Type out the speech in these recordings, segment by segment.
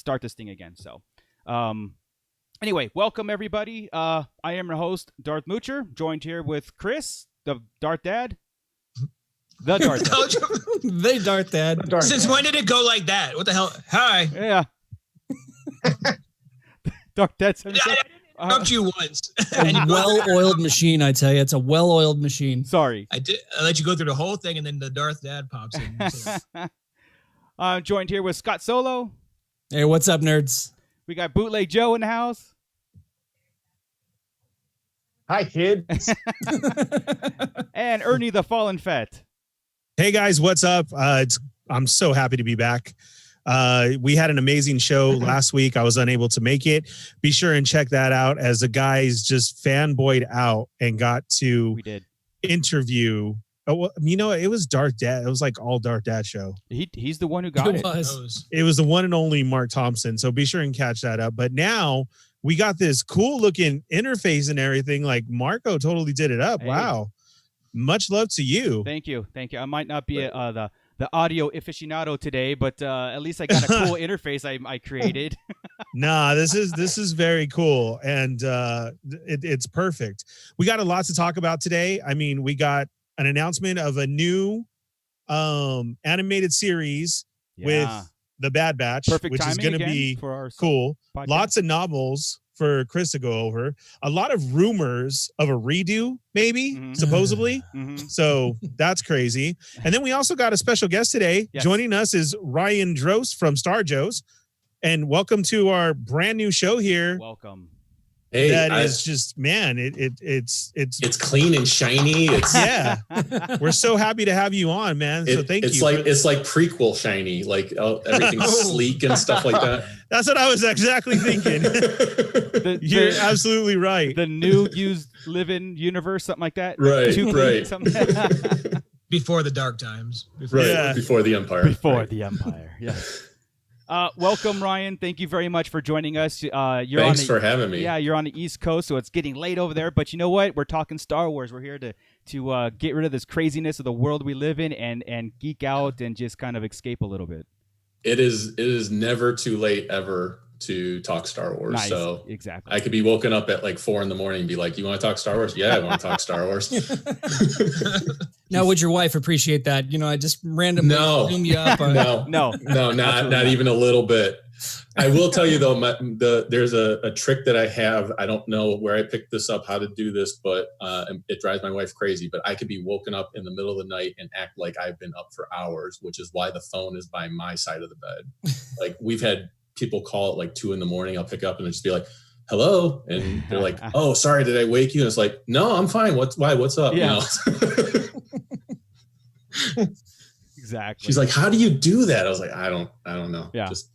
start this thing again. So, anyway, welcome everybody. I am your host, Darth Moocher, joined here with Chris, the Darth Dad. The Darth Dad. The Darth Dad. Since when did it go like that? What the hell? Hi. Yeah. Darth Dad. I interrupt you once. A well-oiled machine, I tell you. It's a well-oiled machine. Sorry. I let you go through the whole thing, and then the Darth Dad pops in. So. Joined here with Scott Solo. Hey, what's up, nerds? We got Bootleg Joe in the house. Hi, kids. And Ernie the Fallen Fett. Hey guys, what's up? I'm so happy to be back. We had an amazing show last week. I was unable to make it. Be sure and check that out, as the guys just fanboyed out and got to interview. Oh, you know, it was Darth Dad. It was like all Darth Dad show. He's the one who got it. It was the one and only Mark Thompson. So be sure and catch that up. But now we got this cool looking interface and everything. Like Marco totally did it up. Hey. Wow. Much love to you. Thank you. I might not be the audio aficionado today, but at least I got a cool interface I created. Nah, this is very cool, and it's perfect. We got a lot to talk about today. I mean, we got an announcement of a new animated series with the Bad Batch, perfect, which is going to be for our cool. podcast. Lots of novels for Chris to go over. A lot of rumors of a redo, maybe, supposedly. So that's crazy. And then we also got a special guest today. Yes. Joining us is Ryan Drost from Star Joe's. And welcome to our brand new show here. Welcome. Hey, that is just, man, it's clean and shiny. It's we're so happy to have you on, man. So thank you. It's like prequel shiny, like everything's sleek and stuff like that. That's what I was exactly thinking. You're absolutely right. The new used live-in universe, something like that. Right, right. Before the dark times. Before the Empire. Before the Empire, yes. Welcome, Ryan. Thank you very much for joining us. Thanks for having me. Yeah, you're on the East Coast, so it's getting late over there. But you know what? We're talking Star Wars. We're here to get rid of this craziness of the world we live in and geek out and just kind of escape a little bit. It is never too late ever to talk Star Wars. Nice. So exactly. I could be woken up at like 4 a.m. and be like, "You want to talk Star Wars?" Yeah, I want to talk Star Wars. Now, would your wife appreciate that? You know, I just randomly zoom you up. No, not even a little bit. I will tell you though, there's a trick that I have. I don't know where I picked this up, how to do this, but it drives my wife crazy. But I could be woken up in the middle of the night and act like I've been up for hours, which is why the phone is by my side of the bed. Like we've had people call at like 2 a.m. I'll pick up and just be like, "Hello," and they're like, "Oh, sorry, did I wake you?" And it's like, "No, I'm fine. What's up?" Yeah. You know? Exactly. She's like, "How do you do that?" I was like, I don't know. Yeah. Just,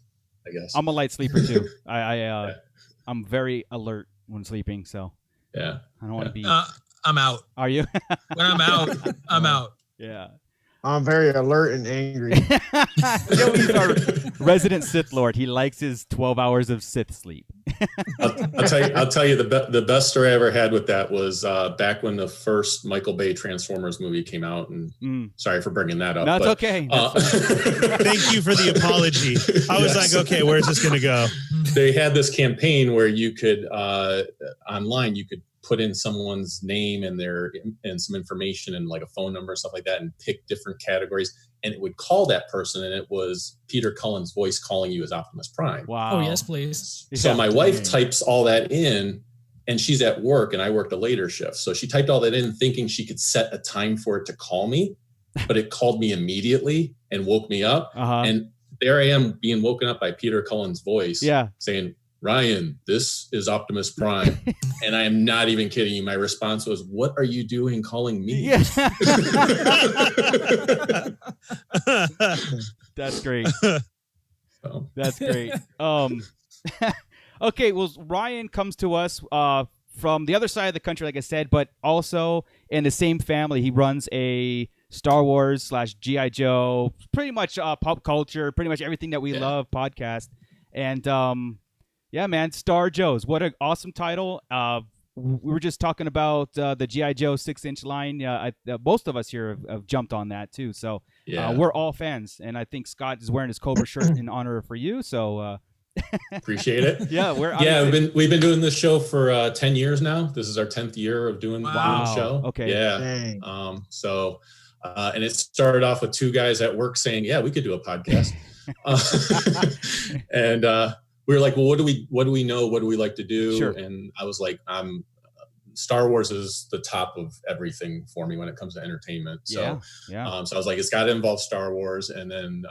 I guess. I'm a light sleeper too. I'm very alert when sleeping, so yeah. I don't want to be. I'm out. Are you? When I'm out, I'm out. Yeah. I'm very alert and angry. He's our resident Sith Lord. He likes his 12 hours of Sith sleep. I'll tell you the best story I ever had with that was back when the first Michael Bay Transformers movie came out. And sorry for bringing that up. That's okay. Thank you for the apology. I was like, okay, where's this going to go? They had this campaign where you could online, you could put in someone's name and some information and like a phone number and stuff like that and pick different categories, and it would call that person, and it was Peter Cullen's voice calling you as Optimus Prime. Wow. Oh, yes, please. So my wife types all that in, and she's at work and I worked a later shift. So she typed all that in thinking she could set a time for it to call me, but it called me immediately and woke me up. And there I am being woken up by Peter Cullen's voice saying, "Ryan, this is Optimus Prime." And I am not even kidding you. My response was, "What are you doing calling me?" Yeah. That's great. So. That's great. Okay, well, Ryan comes to us from the other side of the country, like I said, but also in the same family. He runs a Star Wars / G.I. Joe, pretty much pop culture, pretty much everything that we love podcast. And yeah, man, Star Joe's. What an awesome title. We were just talking about the G.I. Joe 6-inch line. Most of us here have jumped on that too. So we're all fans. And I think Scott is wearing his Cobra shirt in honor for you. So Appreciate it. Yeah, we've been doing this show for 10 years now. This is our 10th year of doing the show. Okay. Yeah. Dang. And it started off with two guys at work saying, "Yeah, we could do a podcast." And we were like, "Well, what do we know? What do we like to do?" Sure. And I was like, Star Wars is the top of everything for me when it comes to entertainment. So, so I was like, it's got to involve Star Wars. And then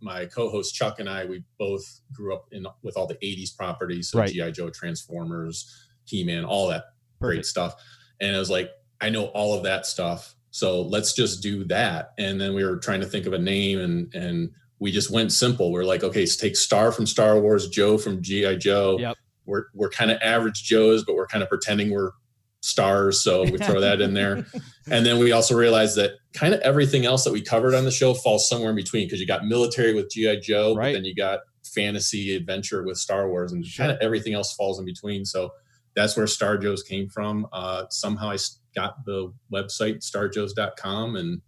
my co-host Chuck and I, we both grew up with all the 80s properties. So G.I. Joe, Transformers, He-Man, all that great stuff. And I was like, I know all of that stuff. So let's just do that. And then we were trying to think of a name and we just went simple. We're like, okay, so take Star from Star Wars, Joe from G.I. Joe. Yep. We're kind of average Joes, but we're kind of pretending we're stars. So we throw that in there. And then we also realized that kind of everything else that we covered on the show falls somewhere in between, because you got military with G.I. Joe, but then you got fantasy adventure with Star Wars, and kind of everything else falls in between. So that's where Star Joes came from. Somehow I got the website starjoes.com, and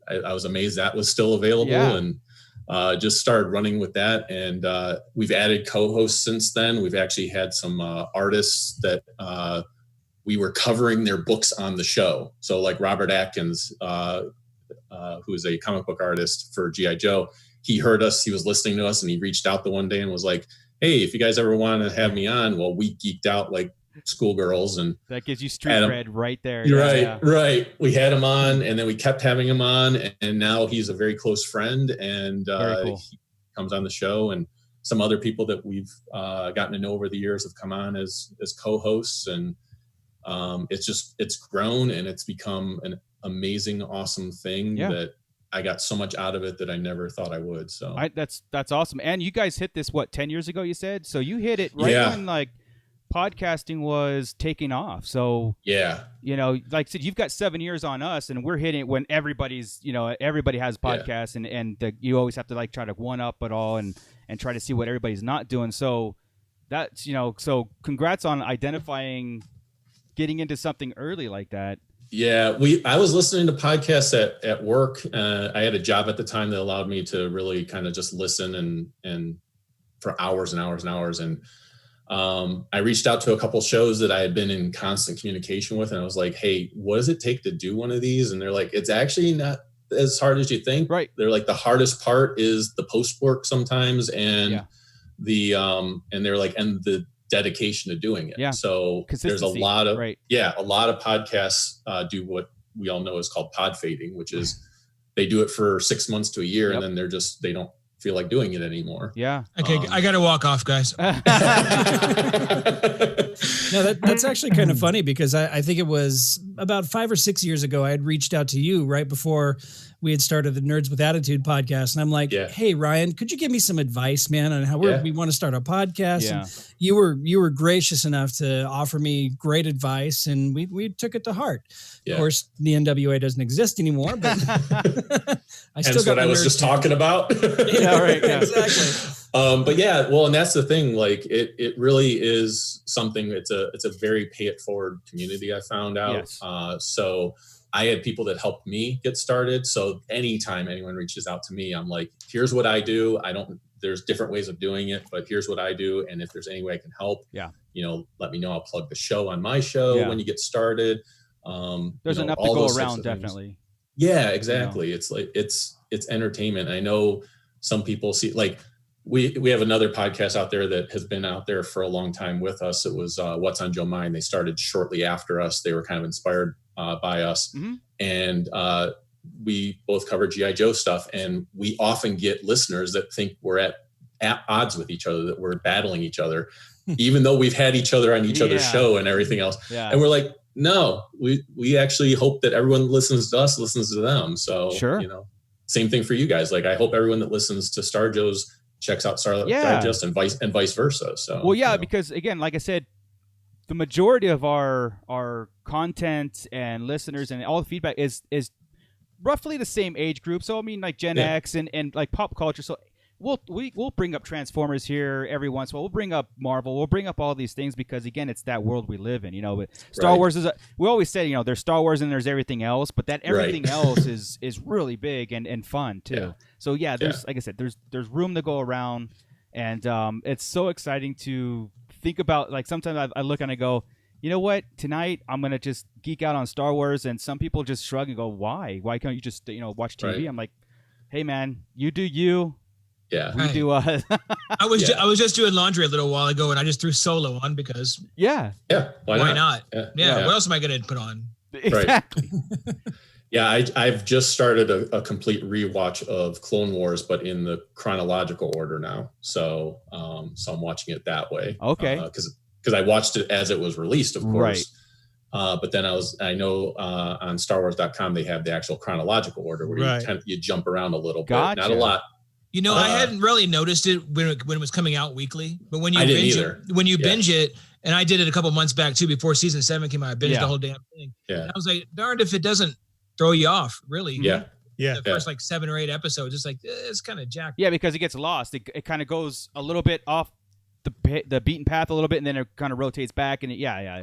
I was amazed that was still available, and just started running with that. And we've added co-hosts since then. We've actually had some artists that we were covering their books on the show. So like Robert Atkins, who is a comic book artist for G.I. Joe, he heard us, he was listening to us, and he reached out the one day and was like, "Hey, if you guys ever want to have me on," well, we geeked out like schoolgirls, and that gives you street cred right there. Right. We had him on, and then we kept having him on, and now he's a very close friend, and cool. He comes on the show, and some other people that we've gotten to know over the years have come on as co-hosts, and it's grown, and it's become an amazing, awesome thing that I got so much out of it that I never thought I would. So that's awesome. And you guys hit this 10 years ago, you said? So you hit it right when like podcasting was taking off. So you know, like I said, you've got 7 years on us, and we're hitting it when everybody has podcasts, and you always have to like try to one up it all and try to see what everybody's not doing. So that's, so congrats on identifying, getting into something early like that. Yeah, I was listening to podcasts at work. I had a job at the time that allowed me to really kind of just listen and for hours and hours and hours. And I reached out to a couple shows that I had been in constant communication with, and I was like, "Hey, what does it take to do one of these?" And they're like, "It's actually not as hard as you think." Right. They're like, "The hardest part is the post work sometimes, and and they're like, and the dedication to doing it." Yeah. So there's a lot of podcasts do what we all know is called pod fading, which is they do it for 6 months to a year, and then they don't feel like doing it anymore. Yeah. Okay, I got to walk off, guys. No, that's actually kind of funny, because I think it was about 5 or 6 years ago, I had reached out to you right before we had started the Nerds with Attitude podcast. And I'm like, "Hey, Ryan, could you give me some advice, man, on how we want to start a podcast?" Yeah. And you were gracious enough to offer me great advice, and we took it to heart. Yeah. Of course, the NWA doesn't exist anymore, but I still That's got what I was just talking about. Yeah, right. Yeah. Exactly. But yeah, well, and that's the thing. Like, it really is something. It's a very pay it forward community, I found out. Yes. So I had people that helped me get started. So anytime anyone reaches out to me, I'm like, "Here's what I do. There's different ways of doing it, but here's what I do. And if there's any way I can help, let me know. I'll plug the show on my show when you get started." There's enough to go around, definitely. Yeah, exactly. It's like, it's entertainment. I know some people see, like, we have another podcast out there that has been out there for a long time with us. It was What's on Joe Mind. They started shortly after us. They were kind of inspired by us. Mm-hmm. And we both cover G.I. Joe stuff. And we often get listeners that think we're at odds with each other, that we're battling each other, even though we've had each other on each other's show and everything else. Yeah. And we're like, no, we actually hope that everyone that listens to us listens to them. So, same thing for you guys. Like, I hope everyone that listens to Star Joe's checks out Sarlacc Digest and vice versa. So, because again, like I said, the majority of our content and listeners and all the feedback is roughly the same age group. So I mean, like Gen X and like pop culture. So we'll bring up Transformers here every once in a while. We'll bring up Marvel. We'll bring up all these things because, again, it's that world we live in. But Star Wars is we always say, there's Star Wars and there's everything else, but that everything else is really big and fun too. Yeah. So there's like I said, there's room to go around, And it's so exciting to think about. Like sometimes I look and I go, you know what? Tonight I'm gonna just geek out on Star Wars, and some people just shrug and go, "Why? Why can't you just watch TV?" Right. I'm like, "Hey man, you do you." Yeah, we do us. I was just doing laundry a little while ago, and I just threw Solo on because why not? Yeah. What else am I gonna put on? Exactly. Right. Yeah, I've just started a complete rewatch of Clone Wars, but in the chronological order now. So I'm watching it that way. Okay. Because I watched it as it was released, of course. Right. But then I know on StarWars.com they have the actual chronological order where you jump around a little bit, not a lot. I hadn't really noticed it when it was coming out weekly, but when you binge it, and I did it a couple months back too, before season 7 came out, I binged the whole damn thing. Yeah. And I was like, darned if it doesn't throw you off, really. Yeah. The first 7 or 8 episodes, it's like it's kind of jacked. Yeah, because it gets lost. It kind of goes a little bit off the beaten path a little bit, and then it kind of rotates back, and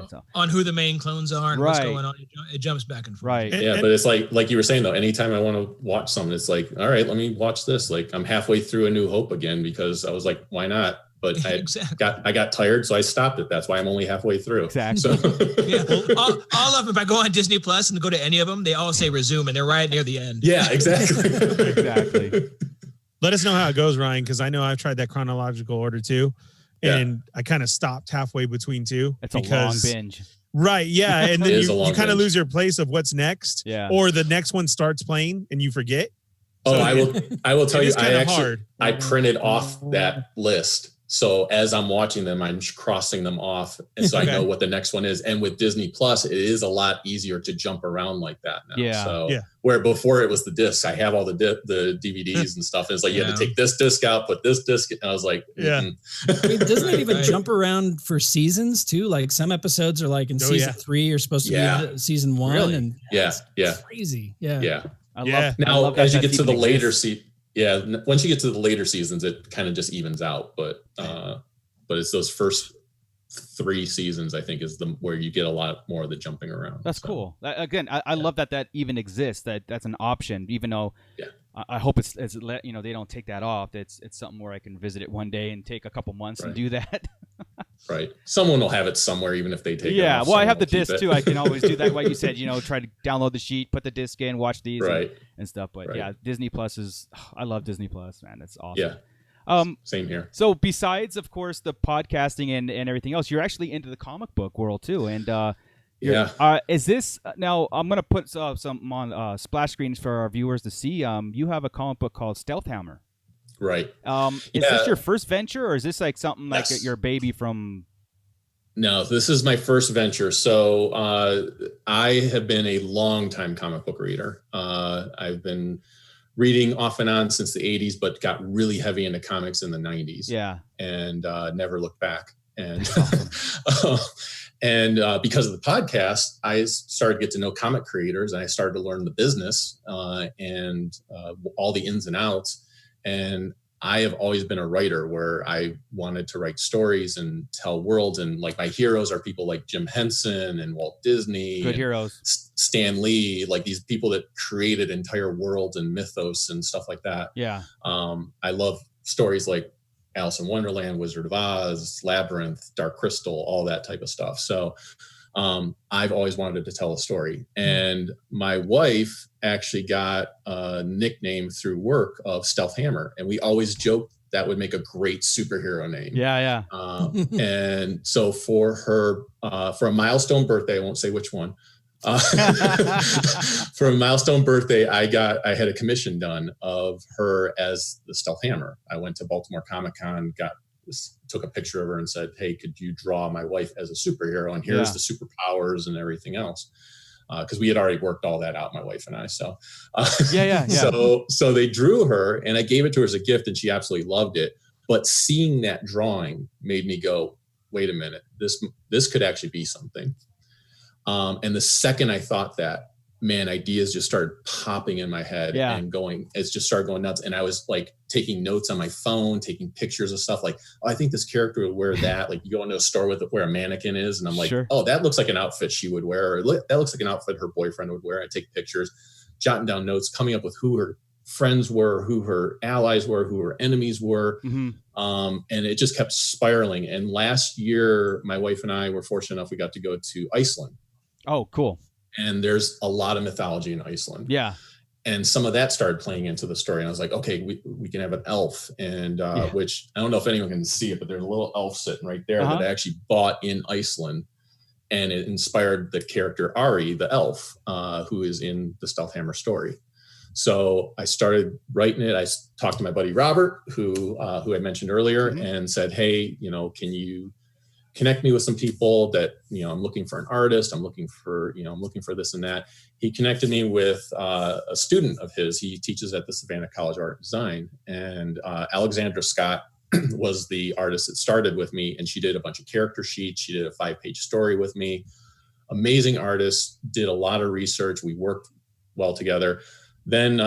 so. On who the main clones are and what's going on, it jumps back and forth. Right. But it's like you were saying though, anytime I want to watch something, it's like, all right, let me watch this. Like I'm halfway through A New Hope again because I was like, why not? But I got tired, so I stopped it. That's why I'm only halfway through. Exactly. So. all of them. If I go on Disney Plus and go to any of them, they all say resume, and they're right near the end. Yeah, exactly. Exactly. Let us know how it goes, Ryan, because I know I've tried that chronological order too. And I kind of stopped halfway between two. It's a long binge. Right. Yeah. And then you kind of lose your place of what's next. Yeah. Or the next one starts playing and you forget. Oh, so I will tell you, I printed off that list. So as I'm watching them, I'm crossing them off. And so I know what the next one is. And with Disney Plus, it is a lot easier to jump around like that now. Yeah. So where before it was the discs, I have all the DVDs and stuff. And it's like, you had to take this disc out, put this disc. And I was like, Wait, doesn't it even jump around for seasons too? Like some episodes are like in season 3 are supposed to be in season 1. Really? And crazy. Yeah. I love now, as you get to the later once you get to the later seasons, it kind of just evens out. But it's those first 3 seasons, I think, is where you get a lot more of the jumping around. That's cool. Again, I love that even exists. That's an option, even though I hope it's they don't take that off. It's something where I can visit it one day and take a couple months and do that. Right. Someone will have it somewhere, even if they take it off. Yeah, well, I have the disc too. I can always do that. Like you said, try to download the sheet, put the disc in, watch these and stuff. But Disney Plus I love Disney Plus, man. It's awesome. Yeah. Same here. So besides, of course, the podcasting and everything else, you're actually into the comic book world too. And is this now? I'm gonna put some on splash screens for our viewers to see. You have a comic book called Stealth Hammer. Right. Is this your first venture, or is this like something like your baby from? No, this is my first venture. So I have been a long-time comic book reader. I've been reading off and on since the 80s, but got really heavy into comics in the 90s. Yeah. And never looked back. And because of the podcast, I started to get to know comic creators, and I started to learn the business and all the ins and outs. And I have always been a writer where I wanted to write stories and tell worlds. And like my heroes are people like Jim Henson and Walt Disney. Good heroes. Stan Lee, like these people that created entire worlds and mythos and stuff like that. Yeah. I love stories like Alice in Wonderland, Wizard of Oz, Labyrinth, Dark Crystal, all that type of stuff. So I've always wanted to tell a story. And my wife actually got a nickname through work of Stealth Hammer. And we always joked that would make a great superhero name. Yeah. And so for her, for a milestone birthday, I won't say which one, for a milestone birthday, I had a commission done of her as the Stealth Hammer. I went to Baltimore Comic-Con, took a picture of her and said, hey, could you draw my wife as a superhero? And here's the superpowers and everything else. Because we had already worked all that out, my wife and I. So, So they drew her, and I gave it to her as a gift, and she absolutely loved it. But seeing that drawing made me go, wait a minute, this could actually be something. And the second I thought that, man, ideas just started popping in my head and it's just started going nuts. And I was like taking notes on my phone, taking pictures of stuff like, oh, I think this character would wear that. Like you go into a store where a mannequin is. And I'm like, oh, that looks like an outfit she would wear. Or that looks like an outfit her boyfriend would wear. I take pictures, jotting down notes, coming up with who her friends were, who her allies were, who her enemies were. And it just kept spiraling. And last year, my wife and I were fortunate enough, we got to go to Iceland. Oh, cool. And there's a lot of mythology in Iceland. Yeah. And some of that started playing into the story. And I was like, okay, we can have an elf. And which I don't know if anyone can see it, but there's a little elf sitting right there that I actually bought in Iceland. And it inspired the character Ari, the elf, who is in the Stealthhammer story. So I started writing it. I talked to my buddy Robert, who I mentioned earlier, and said, hey, can you connect me with some people that, I'm looking for an artist. I'm looking for this and that. He connected me with a student of his. He teaches at the Savannah College of Art and Design. And Alexandra Scott was the artist that started with me. And she did a bunch of character sheets. She did a 5-page story with me. Amazing artist, did a lot of research. We worked well together. Then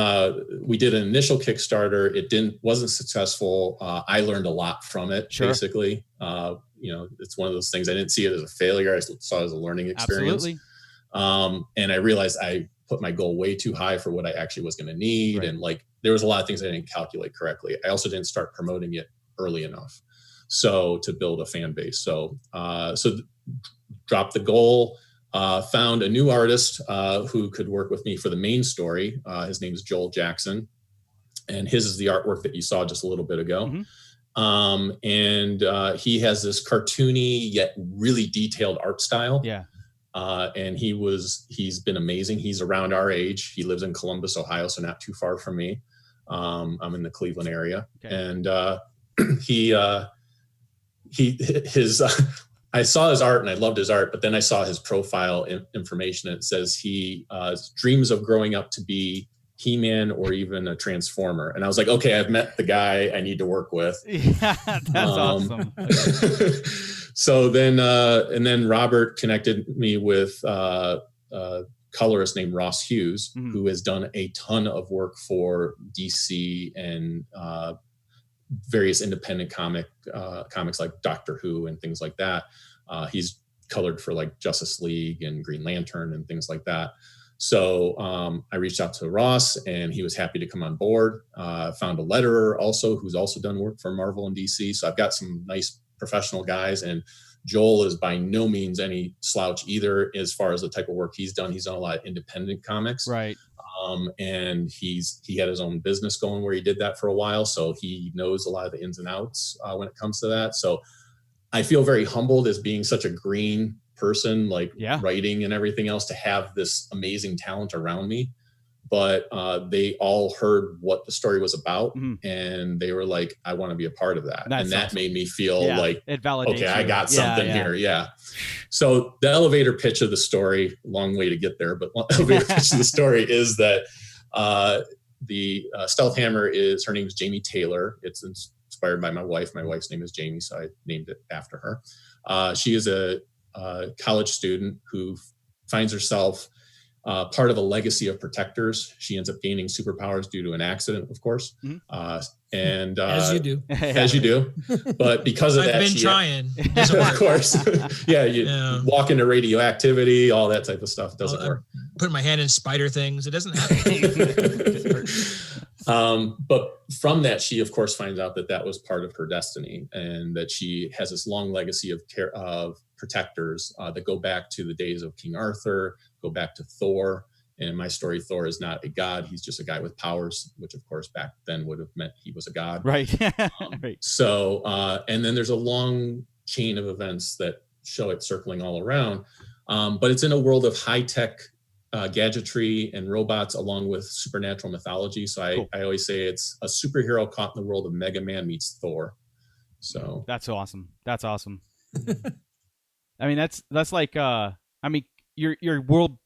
we did an initial Kickstarter. It wasn't successful. I learned a lot from it, basically. It's one of those things. I didn't see it as a failure. I saw it as a learning experience. Absolutely. And I realized I put my goal way too high for what I actually was going to need. Right. And there was a lot of things I didn't calculate correctly. I also didn't start promoting it early enough. So to build a fan base. So dropped the goal. Found a new artist who could work with me for the main story. His name is Joel Jackson, and his is the artwork that you saw just a little bit ago. And he has this cartoony yet really detailed art style. Yeah. And he's been amazing. He's around our age. He lives in Columbus, Ohio, so not too far from me. I'm in the Cleveland area, and I saw his art and I loved his art, but then I saw his profile information. And it says he dreams of growing up to be He-Man or even a Transformer. And I was like, okay, I've met the guy I need to work with. Yeah, that's awesome. So then, and then Robert connected me with a colorist named Ross Hughes, who has done a ton of work for DC and various independent comics like Doctor Who and things like that. He's colored for Justice League and Green Lantern and things like that. So I reached out to Ross and he was happy to come on board. Found a letterer also who's also done work for Marvel and DC. So I've got some nice professional guys, and Joel is by no means any slouch either as far as the type of work he's done. He's done a lot of independent comics. Right. And he had his own business going where he did that for a while. So he knows a lot of the ins and outs when it comes to that. So I feel very humbled as being such a green person, writing and everything else, to have this amazing talent around me. But they all heard what the story was about, and they were like, I want to be a part of that. And that made me feel it validates okay, I got something here. Yeah. So the elevator pitch of the story, long way to get there, but elevator pitch of the story is that the Stealthhammer her name is Jamie Taylor. It's inspired by my wife. My wife's name is Jamie, so I named it after her. She is a college student who finds herself part of a legacy of protectors. She ends up gaining superpowers due to an accident, of course. And as you do. As you do. But because of I've that, been trying. Of course. You walk into radioactivity, all that type of stuff doesn't work. Put my hand in spider things. It doesn't happen. But from that, she of course finds out that was part of her destiny, and that she has this long legacy of protectors that go back to the days of King Arthur, go back to Thor. And in my story, Thor is not a god. He's just a guy with powers, which of course back then would have meant he was a god. Right. Right. So, and then there's a long chain of events that show it circling all around. But it's in a world of high-tech gadgetry and robots along with supernatural mythology. So I always say it's a superhero caught in the world of Mega Man meets Thor. So that's awesome. That's awesome. I mean, that's like, your world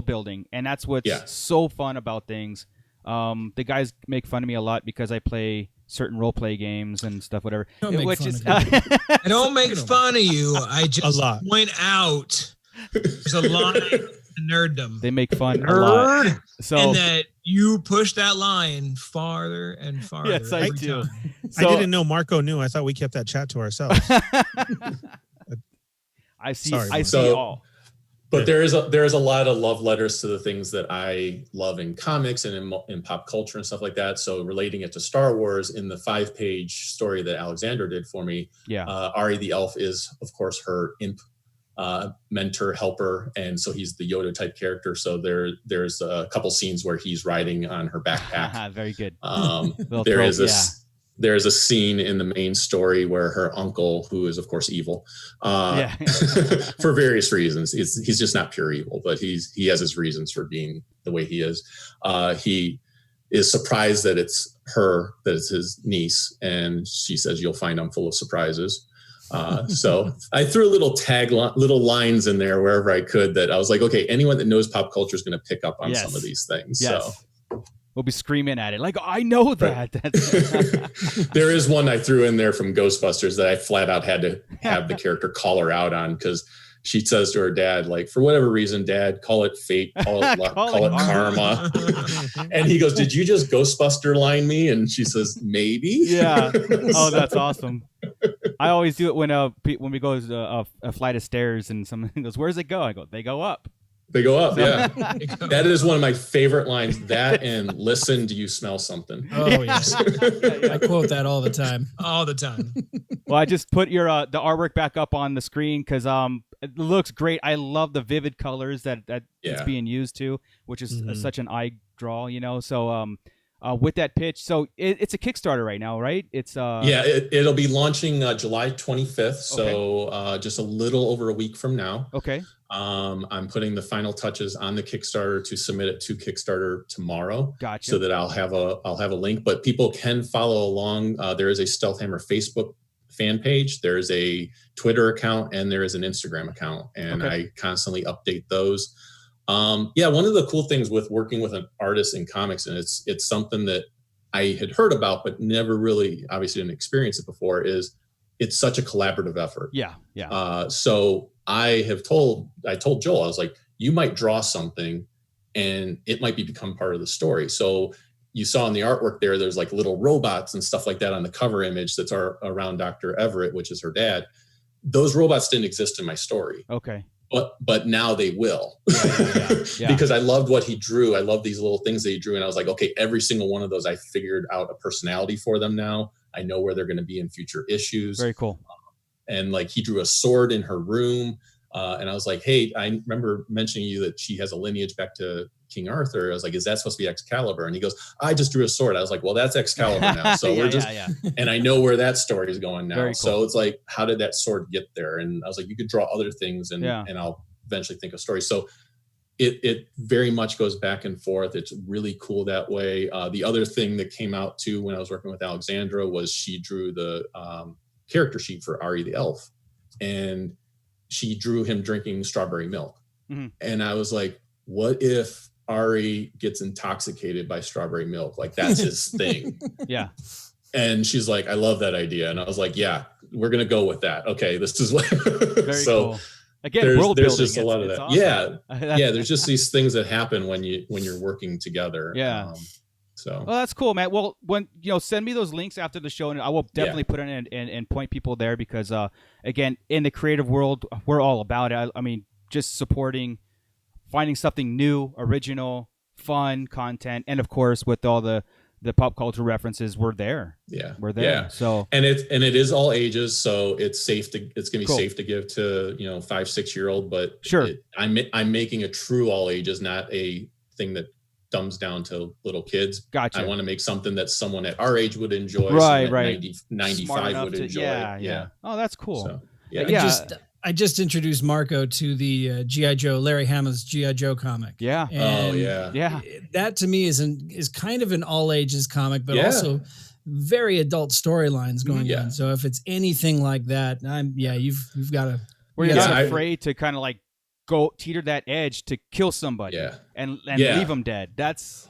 building, and that's what's so fun about things. The guys make fun of me a lot because I play certain role play games and stuff, whatever. I don't make fun of you. I just point out there's a line of nerddom. They make fun a lot. So, and that you push that line farther and farther. Yes, I do. So, I didn't know Marco knew. I thought we kept that chat to ourselves. I see all. But there is a lot of love letters to the things that I love in comics and in pop culture and stuff like that. So relating it to Star Wars, in the 5-page story that Alexandra did for me, Ari the elf is, of course, her imp mentor, helper, and so he's the Yoda type character. So there's a couple scenes where he's riding on her backpack. Very good. There's a scene in the main story where her uncle, who is of course evil, for various reasons, he's just not pure evil, but he has his reasons for being the way he is. He is surprised that it's his niece, and she says, "You'll find I'm full of surprises." So I threw little lines in there wherever I could that I was like, okay, anyone that knows pop culture is going to pick up on some of these things. Yes. So we'll be screaming at it like, I know that. Right. There is one I threw in there from Ghostbusters that I flat out had to have the character call her out on, because she says to her dad, like, for whatever reason, Dad, call it fate, call it luck, call it karma. And he goes, "Did you just Ghostbuster line me?" And she says, "Maybe." Yeah. Oh, that's awesome. I always do it when we go a flight of stairs and someone goes, "Where's it go?" I go, "They go up." They go up, yeah. That is one of my favorite lines. That and "Listen, do you smell something?" Oh, yes. I quote that all the time. All the time. Well, I just put your the artwork back up on the screen because it looks great. I love the vivid colors that it's being used to, which is such an eye draw, So with that pitch, so it's a Kickstarter right now, right? It's it'll be launching July 25th, so just a little over a week from now. Okay. I'm putting the final touches on the Kickstarter to submit it to Kickstarter tomorrow. Gotcha. So that I'll have a link, but people can follow along. There is a Stealth Hammer Facebook fan page, there's a Twitter account, and there is an Instagram account, and I constantly update those. One of the cool things with working with an artist in comics, and it's something that I had heard about but never really obviously didn't experience it before, is it's such a collaborative effort. So I told Joel, I was like, you might draw something and it might become part of the story. So you saw in the artwork there's like little robots and stuff like that on the cover image that's around Dr. Everett, which is her dad. Those robots didn't exist in my story. Okay. But now they will. Yeah. Because I loved what he drew. I love these little things that he drew. And I was like, okay, every single one of ththose, I figured out a personality for them now. I know where they're going to be in future issues. Very cool. And like he drew a sword in her room. And I was like, hey, I remember mentioning you that she has a lineage back to King Arthur. I was like, is that supposed to be Excalibur? And he goes, I just drew a sword. I was like, well, that's Excalibur now. So we're just, and I know where that story is going now. Cool. So it's like, how did that sword get there? And I was like, you could draw other things and I'll eventually think of stories. So it very much goes back and forth. It's really cool that way. The other thing that came out too, when I was working with Alexandra, was she drew the character sheet for Ari the elf, and she drew him drinking strawberry milk. Mm-hmm. And I was like, what if Ari gets intoxicated by strawberry milk? Like that's his thing. Yeah. And she's like, I love that idea. And I was like, yeah, we're going to go with that. Okay. This is what, very cool. Again, there's just a lot of that. Awesome. Yeah. There's just these things that happen when you're working together. Yeah. Well, that's cool, man. Well, when send me those links after the show, and I will definitely put it in and point people there because, again, in the creative world, we're all about it. I mean, just supporting, finding something new, original, fun content, and of course, with all the pop culture references, we're there. Yeah, we're there. Yeah. So and it is all ages, so it's gonna be safe to give to 5-6-year-old, but sure, I'm making a true all ages, not a thing that dumbs down to little kids. Gotcha. I want to make something that someone at our age would enjoy. Right. 95 would enjoy. Yeah. Oh, that's cool. So, I just introduced Marco to the G.I. Joe, Larry Hama's G.I. Joe comic. Yeah. And yeah. That to me is kind of an all ages comic, but also very adult storylines going on. So if it's anything like that, you've got to. Where you're not afraid to kind of like go teeter that edge to kill somebody and leave them dead. That's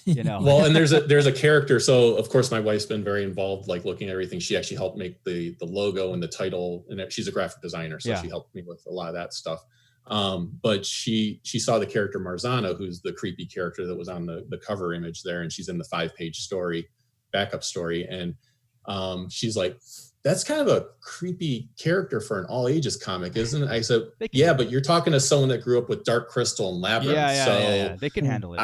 well, and there's a character. So of course my wife's been very involved, like looking at everything. She actually helped make the logo and the title, and she's a graphic designer, so she helped me with a lot of that stuff. But she saw the character Marzano, who's the creepy character that was on the cover image there, and she's in the 5-page story, backup story, and she's like, that's kind of a creepy character for an all ages comic, isn't it? I said, yeah, but you're talking to someone that grew up with Dark Crystal and Labyrinth. Yeah. They can handle it.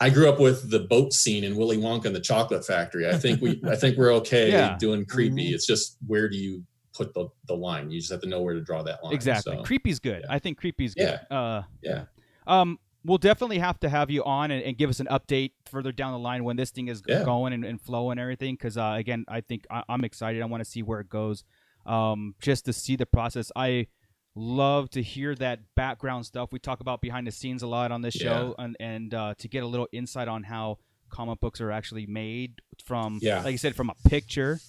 I grew up with the boat scene in Willy Wonka and the Chocolate Factory. I think we're okay doing creepy. It's just, where do you put the line? You just have to know where to draw that line. Exactly. So, creepy's good. I think creepy's good. Yeah. We'll definitely have to have you on and give us an update further down the line when this thing is going and flowing and everything. Because again, I think I'm excited. I want to see where it goes, just to see the process. I love to hear that background stuff. We talk about behind the scenes a lot on this show, and to get a little insight on how comic books are actually made from, like you said, from a picture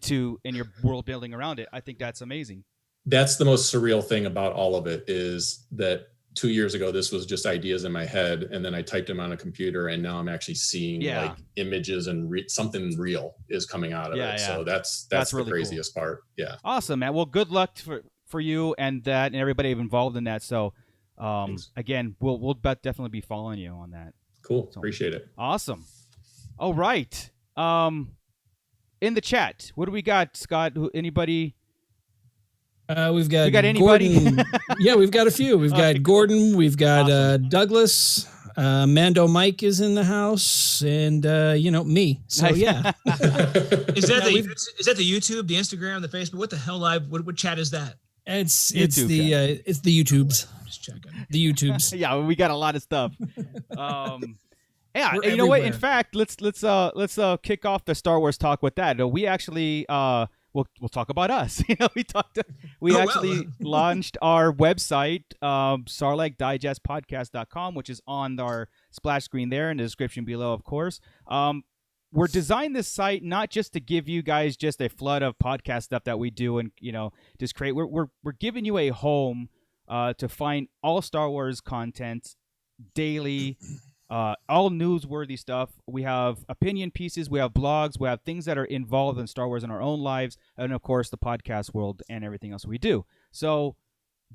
to in your world building around it. I think that's amazing. That's the most surreal thing about all of it, is that 2 years ago, this was just ideas in my head, and then I typed them on a computer, and now I'm actually seeing like images and something real is coming out of it. So that's really the craziest part. Yeah. Awesome, man. Well, good luck for you and that and everybody involved in that. So, again, we'll definitely be following you on that. Cool. So, appreciate it. Awesome. All right. In the chat, what do we got, Scott? Anybody? We've got anybody? Gordon. Yeah, we've got a few. We've got Gordon. We've got Douglas. Mando Mike is in the house, and me. So yeah. Is that the YouTube, the Instagram, the Facebook? What the hell what chat is that? It's the YouTubes. Just checking. The YouTubes. Yeah, we got a lot of stuff. Yeah, you know what? In fact, let's kick off the Star Wars talk with that. We actually we'll talk about us. We actually launched our website, Sarlacc Digest Podcast.com, which is on our splash screen there in the description below, of course. We're designing this site not just to give you guys just a flood of podcast stuff that we do and just create. We're giving you a home to find all Star Wars content daily. All newsworthy stuff. We have opinion pieces, we have blogs, we have things that are involved in Star Wars in our own lives, and of course the podcast world and everything else we do. So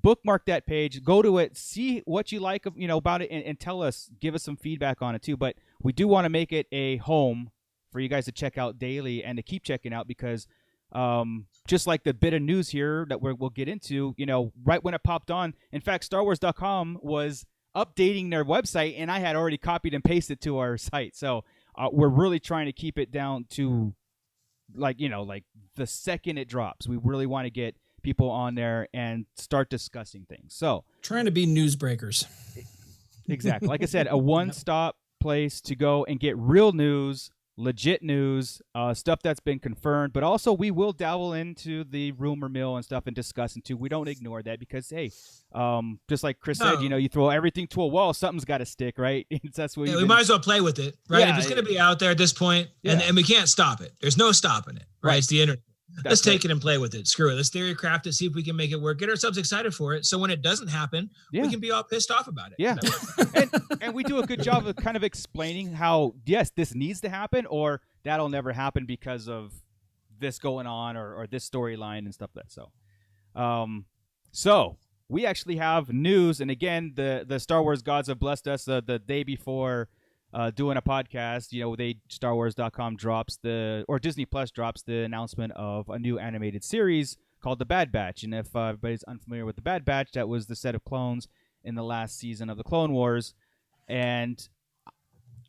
bookmark that page, go to it, see what you like about it, and tell us, give us some feedback on it too. But we do want to make it a home for you guys to check out daily and to keep checking out, because just like the bit of news here that we'll get into, right when it popped on, in fact, StarWars.com was updating their website, and I had already copied and pasted to our site. So we're really trying to keep it down to like the second it drops. We really want to get people on there and start discussing things. So trying to be newsbreakers. Exactly. Like I said, a one-stop place to go and get real news, legit news, stuff that's been confirmed, but also we will dabble into the rumor mill and stuff and discuss it too. We don't ignore that because, hey, just like Chris said, you throw everything to a wall, something's got to stick, right? That's what we might as well play with it, right? If it's going to be out there at this point, and we can't stop it. There's no stopping it, right? It's the internet. Let's take it and play with it. Screw it. Let's theorycraft it, see if we can make it work. Get ourselves excited for it. So when it doesn't happen, we can be all pissed off about it. Yeah. and we do a good job of kind of explaining how, yes, this needs to happen, or that'll never happen because of this going on or this storyline and stuff like that. So we actually have news. And again, the Star Wars gods have blessed us the day before doing a podcast. StarWars.com or Disney Plus drops the announcement of a new animated series called The Bad Batch. And if everybody's unfamiliar with The Bad Batch, that was the set of clones in the last season of the Clone Wars. And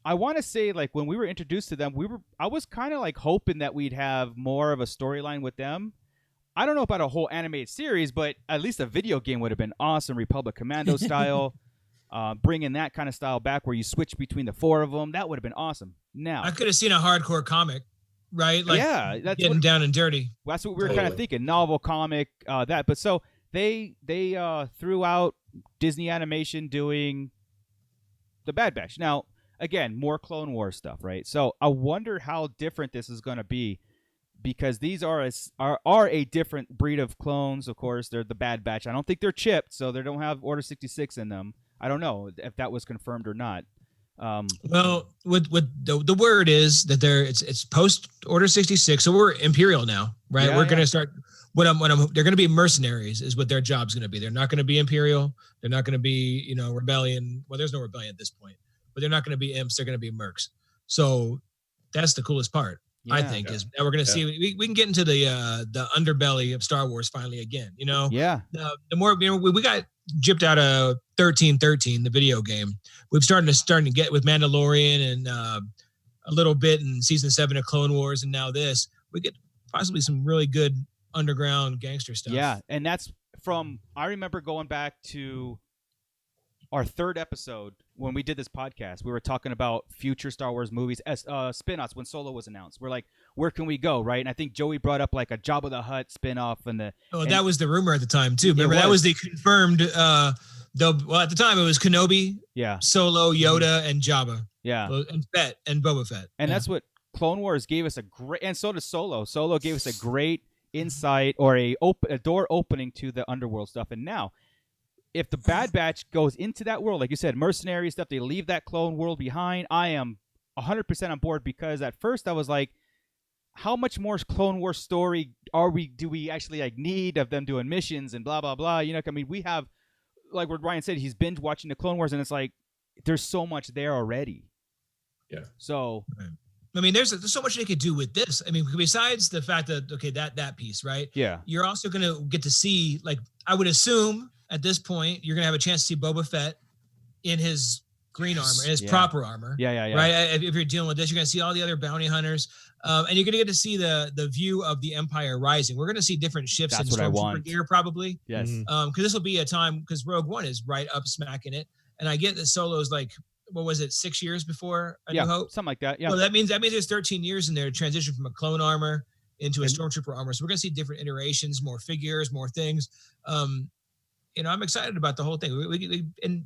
I want to say, like, when we were introduced to them, I was kind of like hoping that we'd have more of a storyline with them. I don't know about a whole animated series, but at least a video game would have been awesome, Republic Commando style. Bringing that kind of style back where you switch between the four of them, that would have been awesome. Now I could have seen a hardcore comic, right? Like, that's getting down and dirty. That's what we were kind of thinking, novel comic, that. But so they threw out Disney Animation doing The Bad Batch. Now, again, more Clone Wars stuff, right? So I wonder how different this is going to be, because these are a different breed of clones. Of course, they're the Bad Batch. I don't think they're chipped, so they don't have Order 66 in them. I don't know if that was confirmed or not. Well, with the word is that it's post Order 66, so we're Imperial now, right? We're going to start. They're going to be mercenaries, is what their job's going to be. They're not going to be Imperial. They're not going to be rebellion. Well, there's no rebellion at this point, but they're not going to be imps. They're going to be mercs. So that's the coolest part. I think is that we're going to see. We can get into the underbelly of Star Wars finally again. You know, the more we got gypped out of 1313, the video game. We've starting to get with Mandalorian and a little bit in season 7 of Clone Wars, and now this. We get possibly some really good underground gangster stuff. Yeah, and that's from. I remember going back to our 3rd episode when we did this podcast. We were talking about future Star Wars movies as spin-offs when Solo was announced. We're like, where can we go, right? And I think Joey brought up like a Jabba the Hutt spin-off that was the rumor at the time too. Remember that was the confirmed at the time it was Kenobi, Solo, Yoda, and Jabba. Yeah. And Fett and Boba Fett. And that's what Clone Wars gave us a great, and so does Solo. Solo gave us a great insight or a door opening to the underworld stuff. And now, if the Bad Batch goes into that world, like you said, mercenary stuff, they leave that clone world behind, I am 100% on board, because at first I was like, how much more Clone Wars story do we actually like need of them doing missions and blah, blah, blah. You know, I mean, we have, like what Ryan said, he's binge watching the Clone Wars, and it's like, there's so much there already. Yeah. So... I mean, there's so much they could do with this. I mean, besides the fact that, that piece, right? Yeah. You're also going to get to see, like, I would assume at this point, you're going to have a chance to see Boba Fett in his green armor, in his proper armor. Yeah. Right? If you're dealing with this, you're going to see all the other bounty hunters. And you're going to get to see the view of the Empire rising. We're going to see different shifts in Stormtrooper gear, probably. Yes. Because this will be a time, because Rogue One is right up smack in it. And I get that Solo's like, what was it, 6 years before A New Hope? Something like that. Yeah. So that means there's 13 years in there to transition from a clone armor into a Stormtrooper armor. So we're going to see different iterations, more figures, more things. I'm excited about the whole thing. We and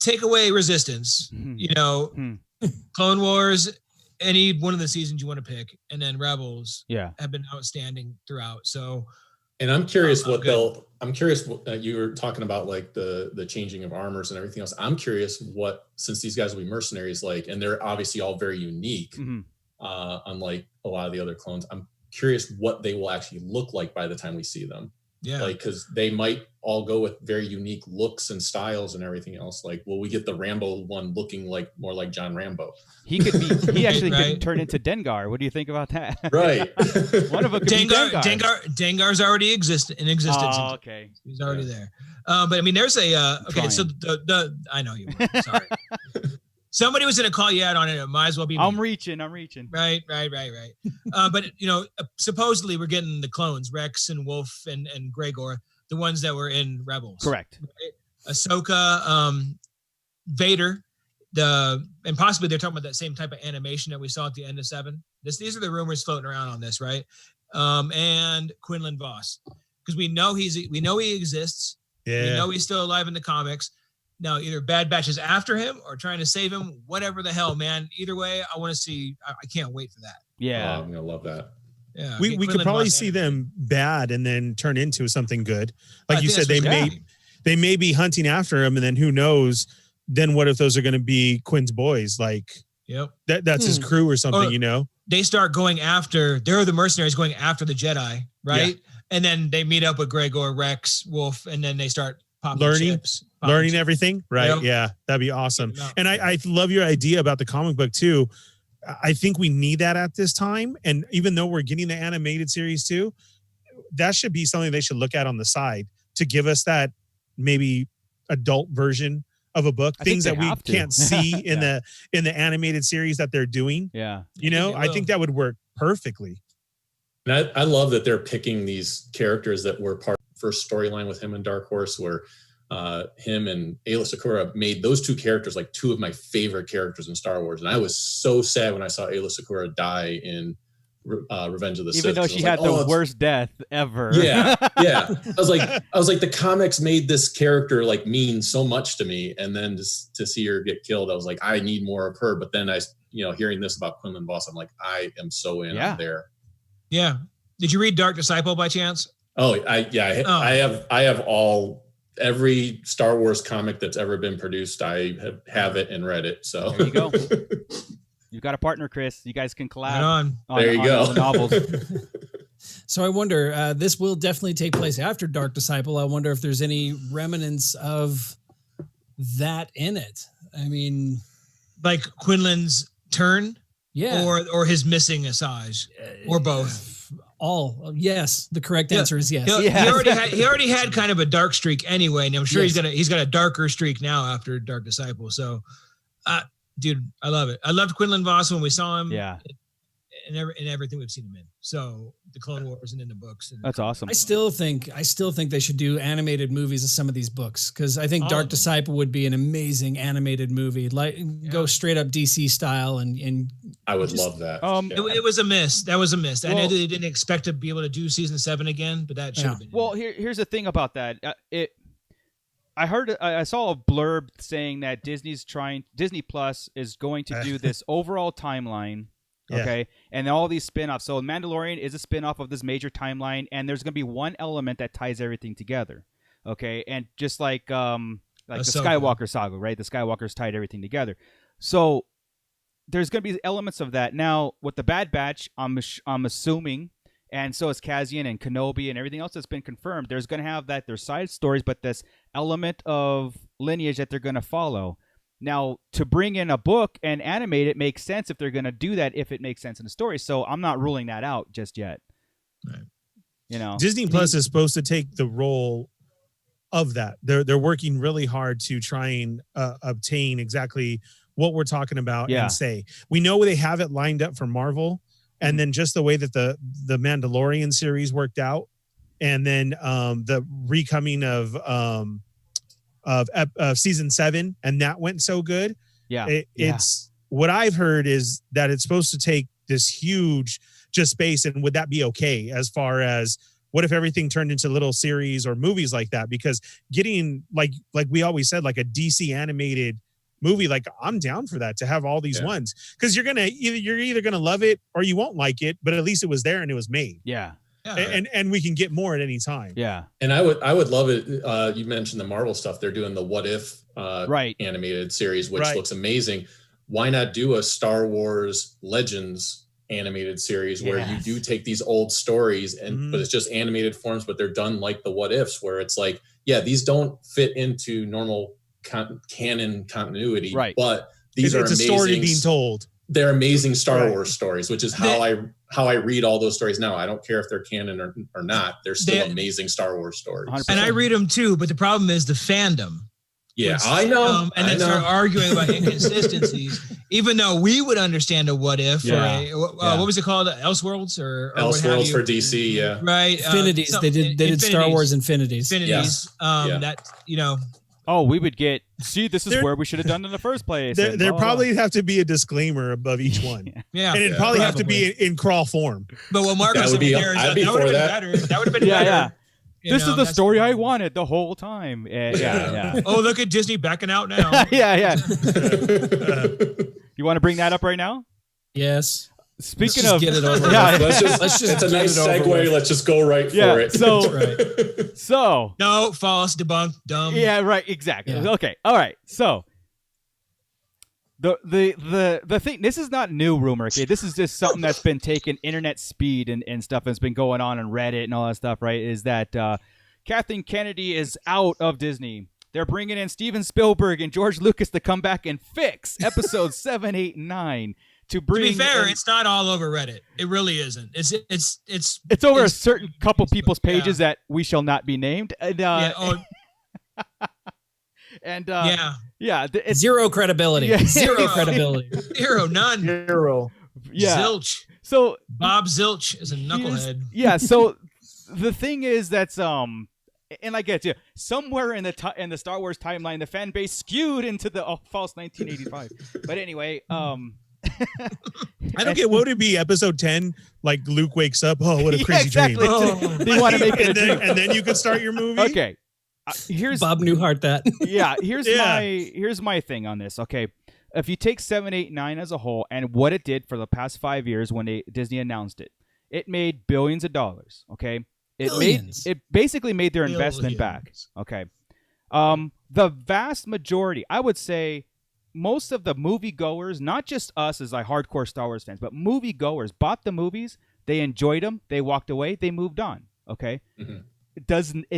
take away Resistance, Clone Wars, any one of the seasons you want to pick, and then Rebels have been outstanding throughout. So, and I'm curious what you were talking about, like the changing of armors and everything else. I'm curious since these guys will be mercenaries, like, and they're obviously all very unique, unlike a lot of the other clones. I'm curious what they will actually look like by the time we see them. Yeah. Like, because they might all go with very unique looks and styles and everything else. Like, will we get the Rambo one looking like more like John Rambo? He actually could turn into Dengar. What do you think about that? Right. One of them could be Dengar. Dengar's already in existence. Oh, okay. He's already there. But I mean, there's so I know you were. Sorry. Somebody was going to call you out on it. It might as well be me. I'm reaching. Right. But, supposedly we're getting the clones, Rex and Wolf and Gregor, the ones that were in Rebels. Correct. Right? Ahsoka, Vader, and possibly they're talking about that same type of animation that we saw at the end of 7. These are the rumors floating around on this, right? And Quinlan Vos, because we know he exists. Yeah. We know he's still alive in the comics. Now, either Bad Batch is after him or trying to save him, whatever the hell, man. Either way, I want to see. I can't wait for that. Yeah. I'm going to love that. Yeah. We could probably see them bad and then turn into something good. Like you said, they may be hunting after him, and then who knows? Then what if those are going to be Quinn's boys? Like, that's his crew or something, or they start going after, they're the mercenaries going after the Jedi, right? Yeah. And then they meet up with Gregor, Rex, Wolf, and then they start learning everything, right? Yeah, that'd be awesome. And I love your idea about the comic book too. I think we need that at this time, and even though we're getting the animated series too, that should be something they should look at on the side to give us that maybe adult version of a book, things that we can't see in the animated series that they're doing. Yeah, I think that would work perfectly. And I love that they're picking these characters that were part of the first storyline with him and Dark Horse, where him and Aayla Secura made those two characters like two of my favorite characters in Star Wars. And I was so sad when I saw Aayla Secura die in Revenge of the Sith. Even though she had the worst death ever. Yeah. I was like, the comics made this character like mean so much to me. And then just to see her get killed, I was like, I need more of her. But then hearing this about Quinlan Vos, I'm like, I am so in there. Yeah. Did you read Dark Disciple by chance? Oh, I have every Star Wars comic that's ever been produced. I have it and read it. So there you go. You've got a partner, Chris. You guys can collab on there you go. The novels. So I wonder, this will definitely take place after Dark Disciple. I wonder if there's any remnants of that in it. I mean, like Quinlan's turn. Yeah. Or his missing Asajj, or both. Yes. The correct answer is yes. He already had kind of a dark streak anyway, and I'm sure he's got a darker streak now after Dark Disciple. So, dude, I love it. I loved Quinlan Vos when we saw him. Yeah. And everything we've seen him in. So the Clone Wars and in the books. That's awesome. I still think they should do animated movies of some of these books, because I think Dark Disciple would be an amazing animated movie. Go straight up DC style and I would love that. It was a miss. That was a miss. I know they didn't expect to be able to do season 7 again, but that should have been. Well, here's the thing about that. I saw a blurb saying that Disney Plus is going to do this overall timeline. Okay, and all these spin-offs. So Mandalorian is a spin-off of this major timeline, and there's going to be one element that ties everything together. Okay, and just like the Skywalker saga, right? The Skywalkers tied everything together. So there's going to be elements of that. Now, with the Bad Batch, I'm assuming, and so is Cassian and Kenobi and everything else that's been confirmed, there's going to have that, their side stories, but this element of lineage that they're going to follow. Now, to bring in a book and animate it makes sense if they're going to do that, if it makes sense in the story. So I'm not ruling that out just yet. Right. Disney Plus is supposed to take the role of that. They're working really hard to try and obtain exactly what we're talking about and say. We know they have it lined up for Marvel, and then just the way that the Mandalorian series worked out, and then the recoming of season 7, and that went so good. It's what I've heard is that it's supposed to take this huge just space, and would that be okay as far as what if everything turned into little series or movies like that? Because getting like we always said, like a DC animated movie, like I'm down for that, to have all these ones, because you're either gonna love it or you won't like it, but at least it was there and it was made. And we can get more at any time. And I would love it. You mentioned the Marvel stuff. They're doing the What If animated series, which looks amazing. Why not do a Star Wars Legends animated series where you do take these old stories but it's just animated forms, but they're done like the What Ifs, where it's like, these don't fit into normal canon continuity, but these are amazing. It's a story being told. They're amazing Star Wars stories, which is how I read all those stories now. I don't care if they're canon or not. They're still amazing Star Wars stories. 100%. And I read them too, but the problem is the fandom. Yeah, I know. And then start arguing about inconsistencies, even though we would understand a what if what was it called? Elseworlds or Elseworlds for DC, right? Infinities. They did Star Wars Infinities. That Oh, we would get, this is where we should have done it in the first place. There probably have to be a disclaimer above each one. And it'd probably have to be in crawl form. But what Marcus would be there, that would have been better. That would have been better. This is the story I wanted the whole time. Oh, look at Disney backing out now. You want to bring that up right now? Yes. Speaking of, get it over. Let's just it's a nice segue. Let's just go right for it. So no, false, debunked, dumb. Yeah, right. Exactly. Yeah. Okay. All right. So the thing. This is not new rumor. Okay. This is just something that's been taking internet speed and stuff that's been going on Reddit and all that stuff. Right? Is that Kathleen Kennedy is out of Disney. They're bringing in Steven Spielberg and George Lucas to come back and fix episodes 7, 8, and 9. To be fair, it's not all over Reddit. It really isn't. It's over a certain couple people's pages that we shall not be named. And, it's zero credibility. Zero credibility. None. Zero. Yeah. Zilch. So Bob Zilch is a knucklehead. So the thing is that's and I get you. Somewhere in the Star Wars timeline, the fan base skewed into the false 1985. But anyway, I don't get what would it be episode 10, like Luke wakes up, oh what a crazy dream. They want to make it and then you can start your movie. Okay, here's Bob Newhart that. Here's my thing on this. Okay, if you take 7, 8, 9 as a whole and what it did for the past 5 years when Disney announced it made billions of dollars. Okay, it basically made their investment back. Okay, the vast majority, I would say, most of the moviegoers, not just us as like hardcore Star Wars fans, but moviegoers bought the movies, they enjoyed them, they walked away, they moved on. Okay, it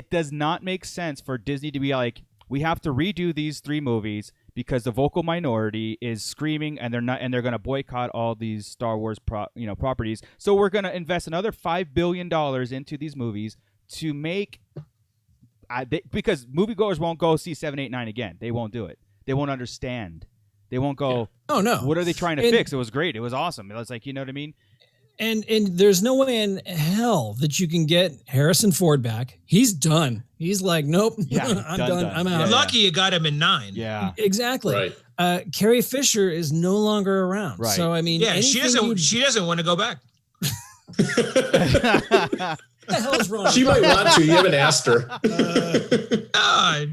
does not make sense for Disney to be like, we have to redo these 3 movies because the vocal minority is screaming, and they're going to boycott all these Star Wars properties. So we're going to invest another $5 billion into these movies to make because moviegoers won't go see 7, 8, 9 again. They won't do it. They won't understand. They won't go, oh no, what are they trying to fix? It was great. It was awesome. It was like, you know what I mean? And there's no way in hell that you can get Harrison Ford back. He's done. He's like, nope, I'm done. I'm out. Lucky you got him in 9. Yeah, exactly. Right. Carrie Fisher is no longer around. Right. So I mean, she doesn't want to go back. What the hell's wrong? She might want to. You haven't asked her.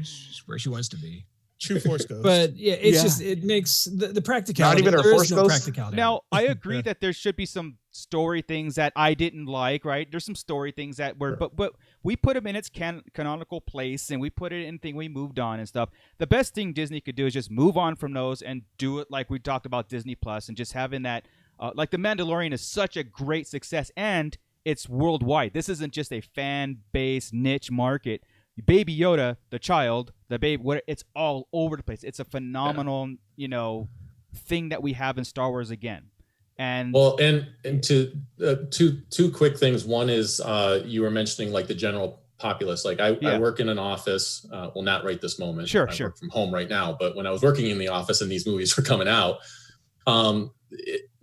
Just where she wants to be. True Force Ghost. But just it makes the practicality. Not even her Force Ghost. Practicality. Now I agree that there should be some story things that I didn't like. Right? There's some story things that were, but we put them in its canonical place, and we put it in thing. We moved on and stuff. The best thing Disney could do is just move on from those and do it like we talked about Disney Plus, and just having that. Like The Mandalorian is such a great success, and it's worldwide. This isn't just a fan-based niche market. Baby Yoda, the child, the baby, it's all over the place. It's a phenomenal, thing that we have in Star Wars again. And to two quick things. One is you were mentioning like the general populace. Like I work in an office. Well, not right this moment. Sure. I work from home right now. But when I was working in the office and these movies were coming out,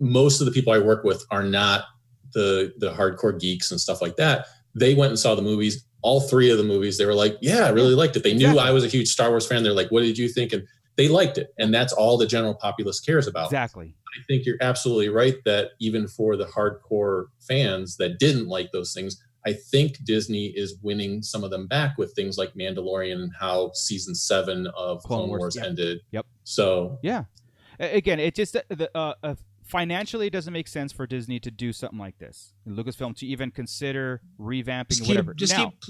most of the people I work with are not the hardcore geeks and stuff like that. They went and saw the movies. All 3 of the movies, they were like, yeah, I really liked it. They knew I was a huge Star Wars fan. They're like, what did you think? And they liked it. And that's all the general populace cares about. Exactly. I think you're absolutely right that even for the hardcore fans that didn't like those things, I think Disney is winning some of them back with things like Mandalorian and how season 7 of Clone Wars ended. Yep. So, yeah. Again, it just financially, it doesn't make sense for Disney to do something like this. Lucasfilm to even consider revamping whatever.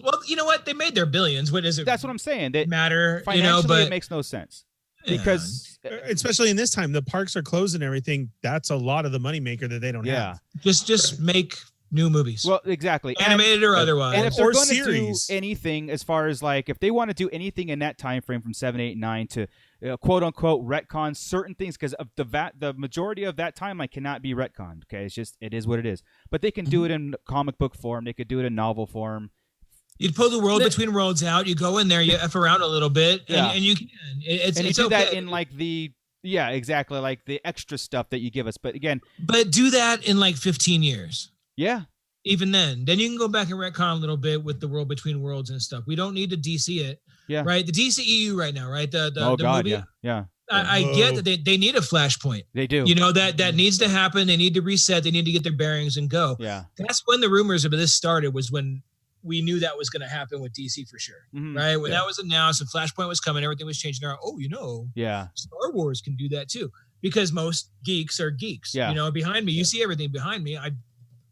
Well, you know what? They made their billions. What is it? That's what I'm saying. That matter, financially, but it makes no sense. Because especially in this time, the parks are closed and everything. That's a lot of the moneymaker that they don't have. Just make new movies. Well, exactly. Animated or otherwise. And if they're going to do anything as far as like, if they want to do anything in that time frame from 7, 8, 9 to quote unquote retcon certain things, because of the majority of that timeline cannot be retconned. Okay. It is what it is. But they can do it in comic book form. They could do it in novel form. You'd pull the world between worlds out. You go in there, you F around a little bit, and you can. It's do okay. that in like exactly, like the extra stuff that you give us. But again, do that in like 15 years. Yeah. Even then you can go back and retcon a little bit with the world between worlds and stuff. We don't need to DC it. Yeah. Right. The DCEU right now, right? The movie. Yeah. I get that they need a flashpoint. They do. That needs to happen. They need to reset. They need to get their bearings and go. Yeah. That's when the rumors of this started, was when we knew that was going to happen with DC for sure. Mm-hmm. Right. When that was announced and Flashpoint was coming, everything was changing. Star Wars can do that too, because most geeks are geeks. Yeah. Behind me, you see everything behind me.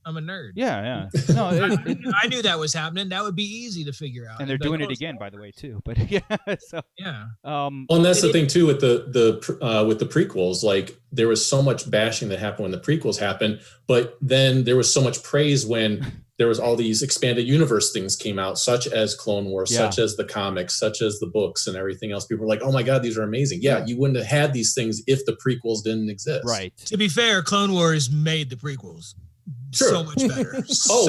I'm a nerd. Yeah. No, I knew that was happening. That would be easy to figure out. And they're doing it again, by the way, too. But yeah. And that's the thing too with the prequels. Like, there was so much bashing that happened when the prequels happened, but then there was so much praise when there was all these expanded universe things came out, such as Clone Wars, such as the comics, such as the books and everything else. People were like, oh my God, these are amazing. Yeah, you wouldn't have had these things if the prequels didn't exist. Right. To be fair, Clone Wars made the prequels so much better.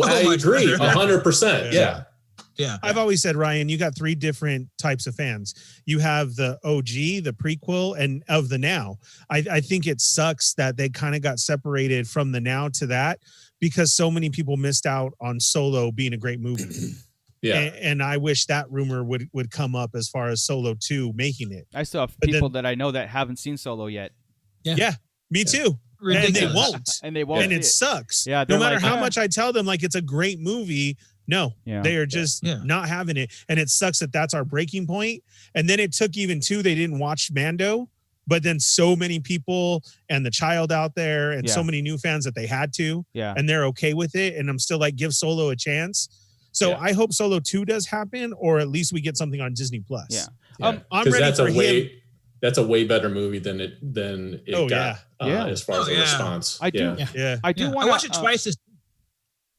I agree. 100%. Yeah. Yeah. I've always said, Ryan, you got 3 different types of fans. You have the OG, the prequel, and of the now. I think it sucks that they kind of got separated from the now to that, because so many people missed out on Solo being a great movie. And I wish that rumor would come up as far as Solo 2 making it. I still have people that I know that haven't seen Solo yet. Yeah, me too. Ridiculous. And they won't. And it sucks. Yeah, no matter how much I tell them, like, it's a great movie. No, they are just not having it. And it sucks that that's our breaking point. And then it took even 2, they didn't watch Mando, but then so many people and the child out there and so many new fans that they had to, and they're okay with it. And I'm still like, give Solo a chance. So I hope Solo 2 does happen, or at least we get something on Disney Plus. I'm ready for him. That's a way better movie than it got as far as the response. I do. I do want to watch it twice.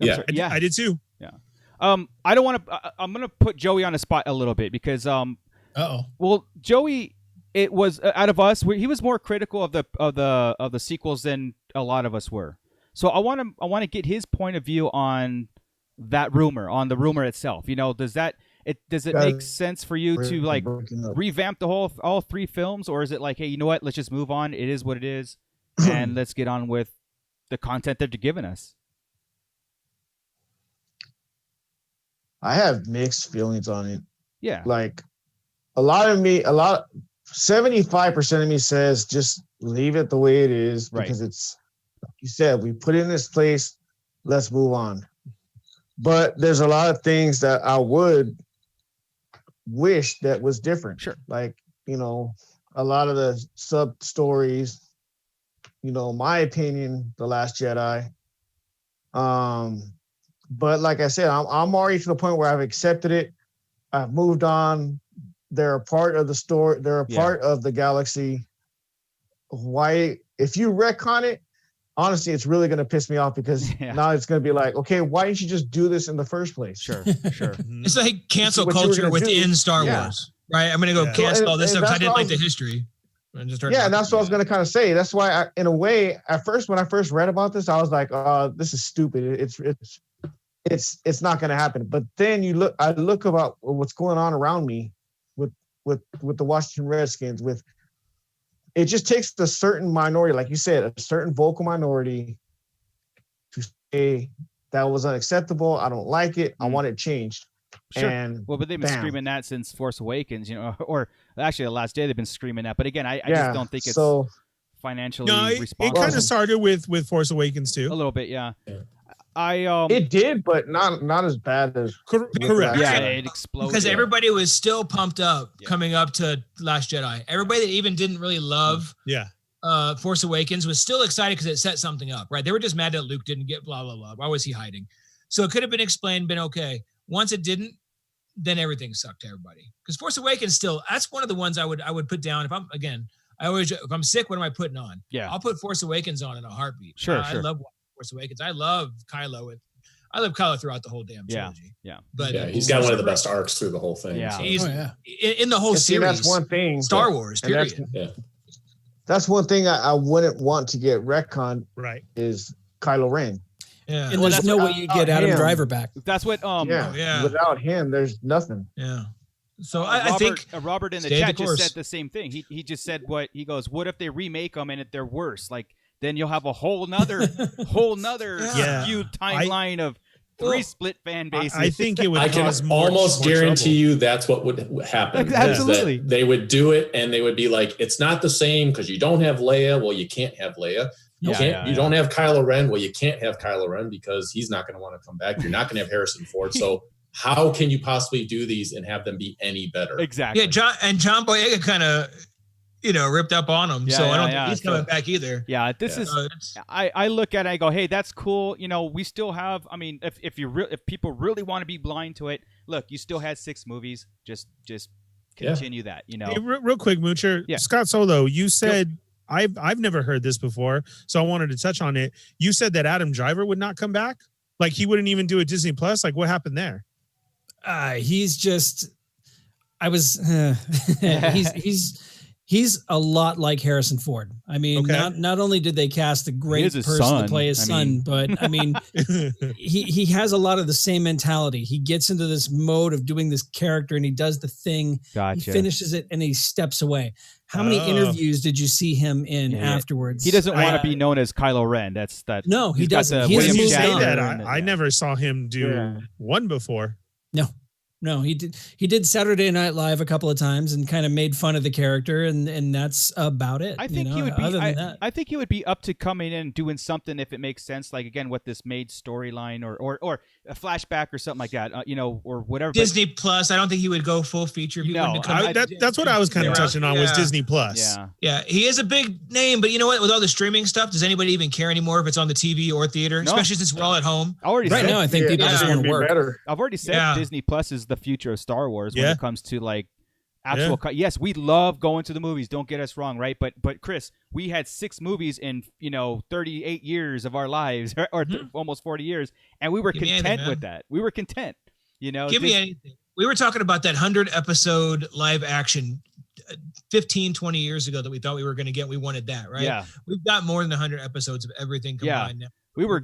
I did too. Yeah. I don't want to. I'm going to put Joey on the spot a little bit because. Well, Joey it was out of us. He was more critical of the sequels than a lot of us were. So I want to get his point of view on that rumor, on the rumor itself. Does it make sense for you to like revamp the all 3 films, or is it like, hey, you know what? Let's just move on. It is what it is, and let's get on with the content that they're giving us. I have mixed feelings on it. Yeah. Like 75% of me says just leave it the way it is, because it's, like you said, we put it in this place, let's move on. But there's a lot of things that I would wish that was different. Sure. Like, a lot of the sub stories, my opinion, The Last Jedi. But like I said, I'm already to the point where I've accepted it. I've moved on. They're a part of the story. They're a part of the galaxy. Why, if you retcon it, honestly, it's really going to piss me off, because now it's going to be like, okay, why didn't you just do this in the first place? Sure. It's like cancel culture within Star Wars, right? I'm going to go cancel all this stuff because I didn't like the history. And that's what I was going to kind of say. That's why, in a way, when I first read about this, I was like, this is stupid. It's not going to happen. But then I look about what's going on around me with the Washington Redskins. It just takes a certain minority, like you said, a certain vocal minority to say that was unacceptable. I don't like it. I want it changed. Sure. And but they've been screaming that since Force Awakens, or actually the last day they've been screaming that. But again, I just don't think it's financially responsible. It kind of started with Force Awakens too. A little bit, yeah. It did, but not as bad as correct. Yeah, it exploded because everybody was still pumped up coming up to Last Jedi. Everybody that even didn't really love Force Awakens was still excited because it set something up, right? They were just mad that Luke didn't get blah blah blah. Why was he hiding? So it could have been explained, been okay. Once it didn't, then everything sucked to everybody. Because Force Awakens that's one of the ones I would put down if if I'm sick, what am I putting on? Yeah, I'll put Force Awakens on in a heartbeat. Sure. I love Force Awakens. I love Kylo. I love Kylo throughout the whole damn trilogy. Yeah. But he's got one of the best arcs through the whole thing. Yeah. So. He's in the whole series. That's one thing. Star Wars, period. That's one thing I wouldn't want to get retconned. Right. Is Kylo Ren. Yeah. And there's no way you get Adam Driver back. That's what. Without him, there's nothing. Yeah. So I think Robert in the chat just said the same thing. He just said what if they remake them and they're worse, like then you'll have a whole nother skewed timeline of 3 split fan bases. I think it would. I can almost guarantee you that's what would happen. Absolutely, they would do it, and they would be like, "It's not the same because you don't have Leia. Well, you can't have Leia. You don't have Kylo Ren. Well, you can't have Kylo Ren because he's not going to want to come back. You're not going to have Harrison Ford. So how can you possibly do these and have them be any better? Exactly. Yeah, John Boyega kind of, ripped up on him. So I don't think he's coming back either. Yeah, this is. I look at it, I go, hey, that's cool. We still have. I mean, if people really want to be blind to it, look, you still had 6 movies. Just continue that. Hey, real quick, Moocher. Yeah. Scott Solo, you said. I've never heard this before, so I wanted to touch on it. You said that Adam Driver would not come back? Like he wouldn't even do a Disney Plus? Like what happened there? He's a lot like Harrison Ford. I mean, not only did they cast a great person to play his son, but I mean, he has a lot of the same mentality. He gets into this mode of doing this character and he does the thing. Gotcha. He finishes it and he steps away. How many interviews did you see him in afterwards? He doesn't want to be known as Kylo Ren. That's that. No, he doesn't. When you say that, I never saw him do one before. No, he did Saturday Night Live a couple of times and kind of made fun of the character, and that's about it. I think he would be. I think he would be up to coming in and doing something if it makes sense. Like again, what this made storyline or a flashback or something like that. Or whatever. Disney Plus. I don't think he would go full feature. That's what I was kind of touching on was Disney Plus. Yeah. He is a big name, but you know what? With all the streaming stuff, does anybody even care anymore if it's on the TV or theater? No. Especially since we're all at home. Right now, I think people just want to work. Better. I've already said Disney Plus is the future of Star Wars when it comes to like actual yes, we love going to the movies, don't get us wrong, right? But Chris, we had 6 movies in 38 years of our lives or almost 40 years, and we were content with that. We were content, Give me anything. We were talking about that 100 episode live action 15, 20 years ago that we thought we were going to get. We wanted that, right? Yeah. We've got more than 100 episodes of everything combined now. We were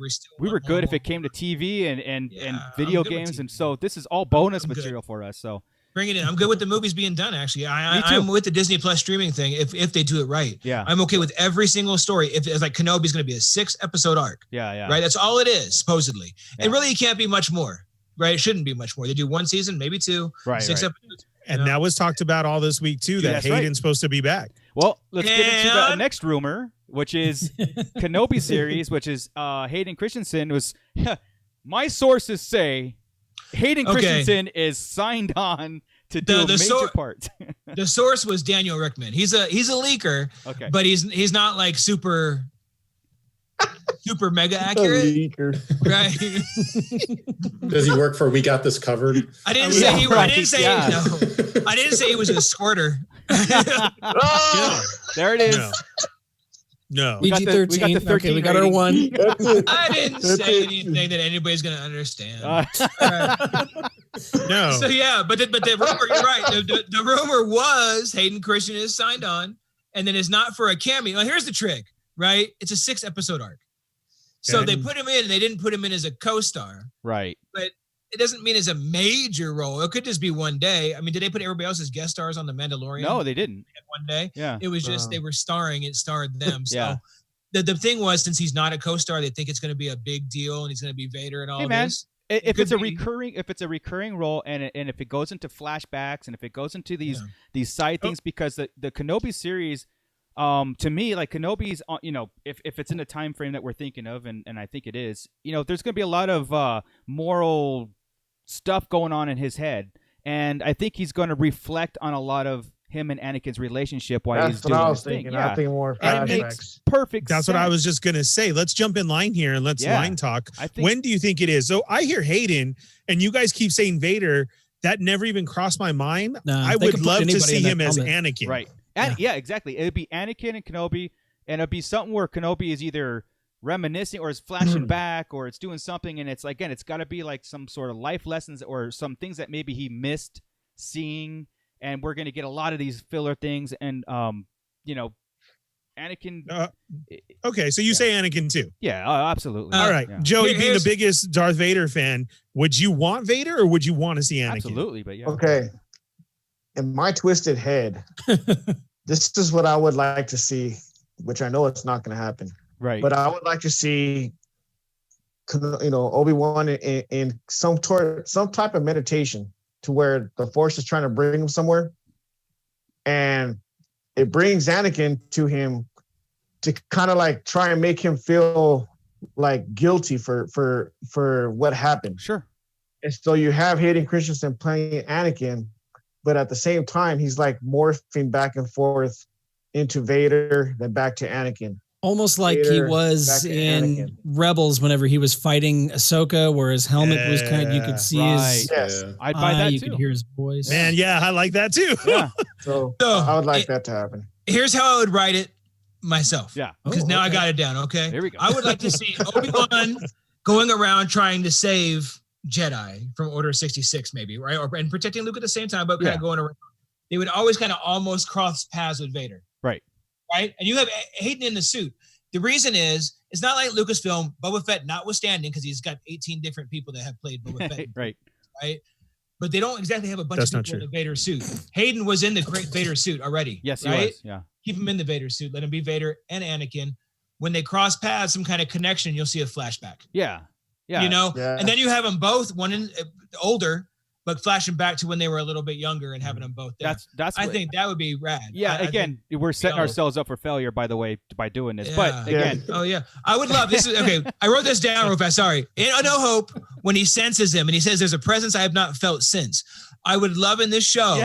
good if it came to TV and video games, and so this is all bonus material for us. So bring it in. I'm good with the movies being done. Actually, I'm with the Disney Plus streaming thing. If they do it right, I'm okay with every single story. If it's like Kenobi's going to be a 6-episode arc, right? That's all it is supposedly, and really it can't be much more, right? It shouldn't be much more. They do 1 season, maybe 2, 6 episodes. And that was talked about all this week too, that Hayden's supposed to be back. Well, let's get into the next rumor, which is Kenobi series, which is Hayden Christensen was. My sources say Hayden Christensen is signed on to do a major part. The source was Daniel Rickman. He's a leaker, but he's not like super mega accurate, right? Does he work for We Got This Covered? I didn't say he was a squirter. There it is. No. PG-13. Okay, we got our one. I didn't say anything that anybody's going to understand. No. So but the rumor, you're right. The rumor was Hayden Christensen is signed on, and then it's not for a cameo. Now, here's the trick, right? It's a 6-episode arc. So they put him in, and they didn't put him in as a co-star. Right. But it doesn't mean it's a major role. It could just be one day. I mean, did they put everybody else as guest stars on The Mandalorian? No, they didn't. One day. Yeah. It was just they were starring. It starred them. So the thing was, since he's not a co-star, they think it's going to be a big deal, and he's going to be Vader and all this. If it's a recurring role, and if it goes into flashbacks, and if it goes into these side things, because the Kenobi series. To me, like Kenobi's, if it's in the time frame that we're thinking of, and I think it is, there's going to be a lot of moral stuff going on in his head, and I think he's going to reflect on a lot of him and Anakin's relationship while he's doing his thing. I think more flashbacks. It makes perfect sense. That's what I was just going to say. Let's jump in line here and let's line talk. When do you think it is? So I hear Hayden, and you guys keep saying Vader. That never even crossed my mind. I would love to see him as Anakin. Right. Yeah, exactly. It would be Anakin and Kenobi, and it'd be something where Kenobi is either reminiscing or is flashing back or it's doing something, and it's got to be like some sort of life lessons or some things that maybe he missed seeing, and we're going to get a lot of these filler things, and Anakin. Okay, so you say Anakin too? Yeah, absolutely. All right, Joey, being the biggest Darth Vader fan, would you want Vader or would you want to see Anakin? Absolutely, but yeah. Okay. In my twisted head, this is what I would like to see, which I know it's not going to happen. Right. But I would like to see, Obi-Wan in some type of meditation to where the Force is trying to bring him somewhere, and it brings Anakin to him to kind of like try and make him feel like guilty for what happened. Sure. And so you have Hayden Christensen playing Anakin, but at the same time, he's like morphing back and forth into Vader, then back to Anakin. Almost like Vader, he was in Rebels whenever he was fighting Ahsoka, where his helmet was kind of, you could see his I'd buy that you too. could hear his voice. Man, yeah, I like that too. Yeah. So I would like that to happen. Here's how I would write it myself. Yeah. Because now I got it down, okay? Here we go. I would like to see Obi-Wan going around trying to save Jedi from Order 66, maybe, right? And protecting Luke at the same time, but kind of going around. They would always kind of almost cross paths with Vader. Right. Right? And you have Hayden in the suit. The reason is, it's not like Lucasfilm, Boba Fett notwithstanding, because he's got 18 different people that have played Boba Fett. Right. But they don't exactly have a bunch of people in the Vader suit. Hayden was in the great Vader suit already. Yes, right? he was. Yeah. Keep him in the Vader suit. Let him be Vader and Anakin. When they cross paths, some kind of connection, you'll see a flashback. Yeah. Yeah. And then you have them both, one in older, but flashing back to when they were a little bit younger and having them both there. That's I think that would be rad. Yeah, again, we're setting ourselves up for failure, by the way, by doing this. But again. Oh, yeah. I would love this. Okay, I wrote this down real fast. Sorry. In A New Hope, when he senses him and he says, there's a presence I have not felt since. I would love in this show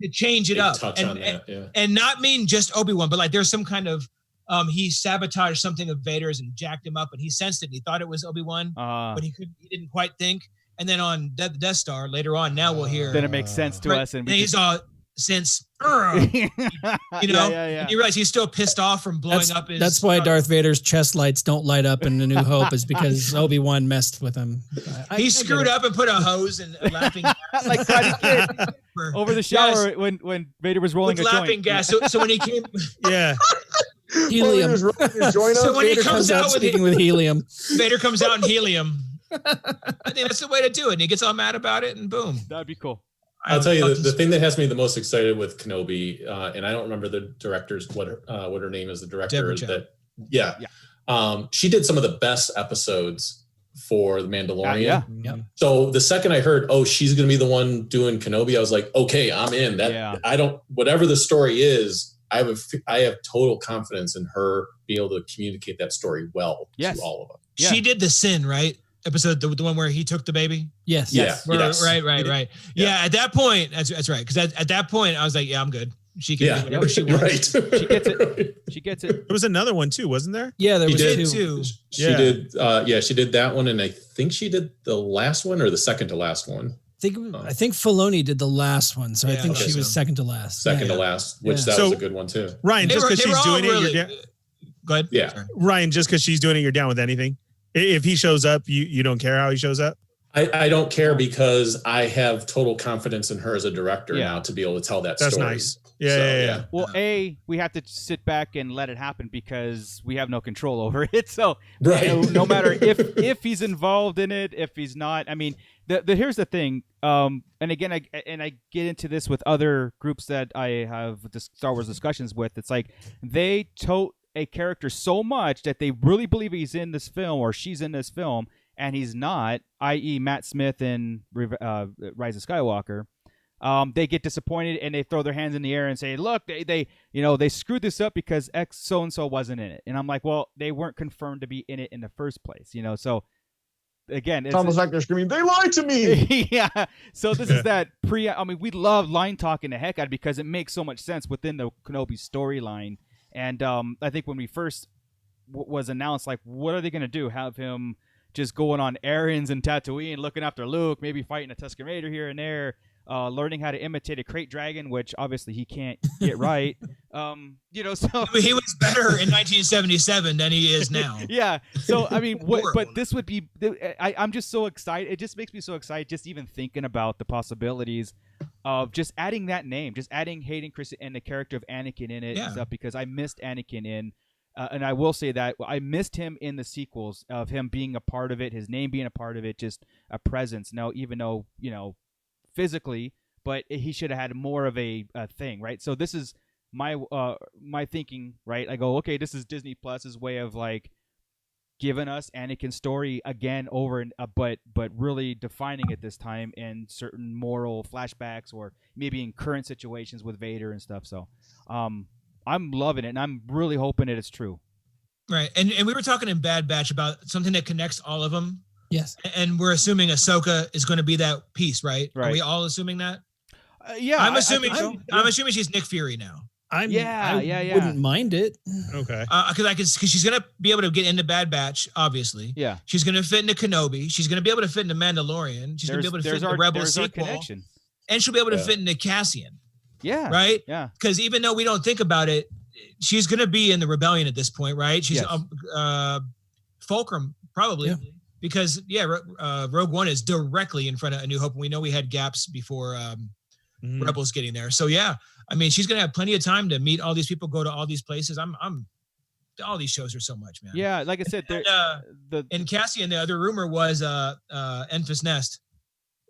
to change it up. And not mean just Obi-Wan, but like there's some kind of, he sabotaged something of Vader's and jacked him up, and he sensed it. And he thought it was Obi-Wan, but he didn't quite think. And then on Death Star later on, now we'll hear. Then it makes sense to us, and he's all since, you know, and you realize he's still pissed off from blowing up his. That's why Darth Vader's chest lights don't light up in A New Hope, is because Obi-Wan messed with him. He screwed up and put a hose and laughing gas. Like Karate Kid over the shower when Vader was rolling with a laughing joint. gas. So when he came, helium. So when he comes out speaking with helium, Vader comes out in helium. I think that's the way to do it. And he gets all mad about it, and boom. That'd be cool. I'll tell you the thing that has me the most excited with Kenobi, and I don't remember the director's what her name is. The director is that. She did some of the best episodes for The Mandalorian. So the second I heard, she's going to be the one doing Kenobi, I was like, okay, I'm in. Whatever the story is, I have total confidence in her being able to communicate that story well to all of them. Yeah. She did the Sin, right? Episode, the one where he took the baby. Yes. Right. Yeah. At that point, that's right. Because at that point, I was like, I'm good. She can do whatever she wants. Right. She gets it. She gets it. There was another one too, wasn't there? Yeah, there was two. She did. She did that one, and I think she did the last one or the second to last one. I think Filoni did the last one, so I think she was second to last. Second to last, which that was a good one too. Ryan, just because she's doing it, you're go ahead. Yeah. Sorry. Ryan, just because she's doing it, you're down with anything. If he shows up, you don't care how he shows up? I don't care because I have total confidence in her as a director now to be able to tell that story. That's nice. Yeah. Well, we have to sit back and let it happen because we have no control over it. So no matter if he's involved in it, if he's not, I mean, here's the thing. And again, I get into this with other groups that I have Star Wars discussions with. It's like they tote a character so much that they really believe he's in this film or she's in this film, and he's not, i.e. Matt Smith in Rise of Skywalker. They get disappointed and they throw their hands in the air and say, look, they screwed this up because X so-and-so wasn't in it. And I'm like, well, they weren't confirmed to be in it in the first place, so again, it's almost like they're screaming, they lied to me. Yeah. So this is that we love line talking the heck out of it because it makes so much sense within the Kenobi storyline. And I think when we first was announced, like, what are they going to do? Have him just going on errands in Tatooine, looking after Luke, maybe fighting a Tusken Raider here and there, learning how to imitate a crate dragon, which obviously he can't get right. So he was better in 1977 than he is now. Yeah. So I mean, but this would be. I'm just so excited. It just makes me so excited just even thinking about the possibilities of just adding that name, just adding Hayden Christensen and the character of Anakin in it and stuff, because I missed Anakin in. And I will say that I missed him in the sequels, of him being a part of it, his name being a part of it, just a presence. Now, even though, physically, but he should have had more of a thing, right? So this is my thinking, right? I go, okay, this is Disney Plus's way of like giving us Anakin's story again over and but really defining it this time in certain moral flashbacks or maybe in current situations with Vader and stuff. So I'm loving it, and I'm really hoping that it's true. Right, and we were talking in Bad Batch about something that connects all of them. Yes, and we're assuming Ahsoka is going to be that piece, right? Are we all assuming that? Yeah, I'm assuming. I'm assuming she's Nick Fury now. I wouldn't mind it. Okay. Because she's gonna be able to get into Bad Batch, obviously. Yeah. She's gonna fit into Kenobi. She's gonna be able to fit into Mandalorian. She's gonna be able to fit into Rebel sequel. And she'll be able to fit into Cassian. Yeah. Right. Yeah. Because even though we don't think about it, she's gonna be in the Rebellion at this point, right? She's Fulcrum probably because Rogue One is directly in front of A New Hope, and we know we had gaps before Rebels getting there. So yeah. I mean, she's gonna have plenty of time to meet all these people, go to all these places. I'm all these shows are so much, man. Yeah, like I said, and Cassian, the other rumor was Enfys Nest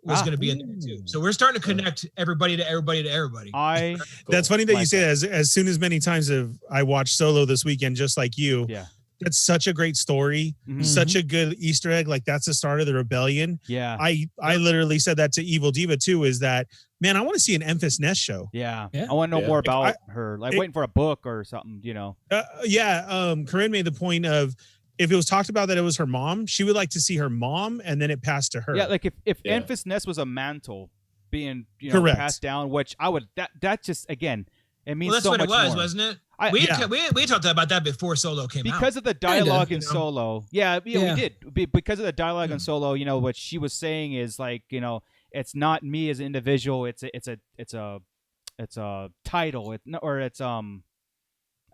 was going to be in there too. So we're starting to connect everybody to everybody to everybody. That's funny that you say that. As soon as many times I watched Solo this weekend, just like you. Yeah. That's such a great story, such a good Easter egg. Like that's the start of the rebellion. Yeah. I literally said that to Evil Diva too, is that, man, I want to see an Enfys Nest show. Yeah. I want to know more about her, like waiting for a book or something, Corinne made the point of, if it was talked about that it was her mom, she would like to see her mom and then it passed to her. Yeah. Like if Enfys Nest was a mantle being, correct, passed down, which I would, that just, again, it means that's so what much it was, more. wasn't it? We talked about that before Solo came out. Because of the dialogue in Solo. Yeah, we did. Because of the dialogue in Solo, what she was saying is like, it's not me as an individual. It's a a title, or it's a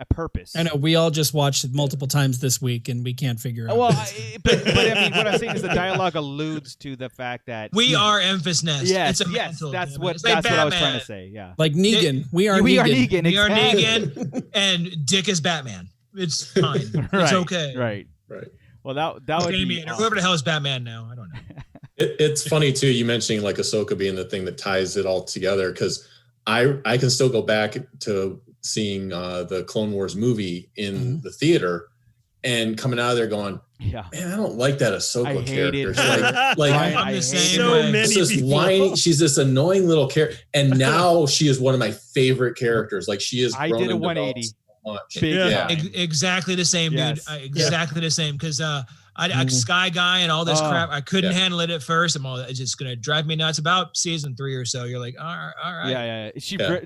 purpose. I know we all just watched it multiple times this week, and we can't figure out. Well, but I mean, what I'm saying is the dialogue alludes to the fact that we are Memphis Nest. Yes, it's a yes, mantle, that's damn what it. It's like I was Batman. trying to say. Yeah, like Negan. We are Negan. Negan. We are Exactly. Negan, and Dick is Batman. It's fine. Right, It's okay. Right. Well, that would be or whoever the hell is Batman now. I don't know. It's funny too. You mentioning like Ahsoka being the thing that ties it all together, because I can still go back to seeing the Clone Wars movie in the theater and coming out of there going, man, I don't like that Ahsoka character. I'm the same way. She's this annoying little character, and now she is one of my favorite characters. Like she is. I did a 180. Exactly the same, dude. Exactly the same. Because Sky Guy and all this crap, I couldn't handle it at first. It's just gonna drive me nuts. About season 3 or so, you're like, all right.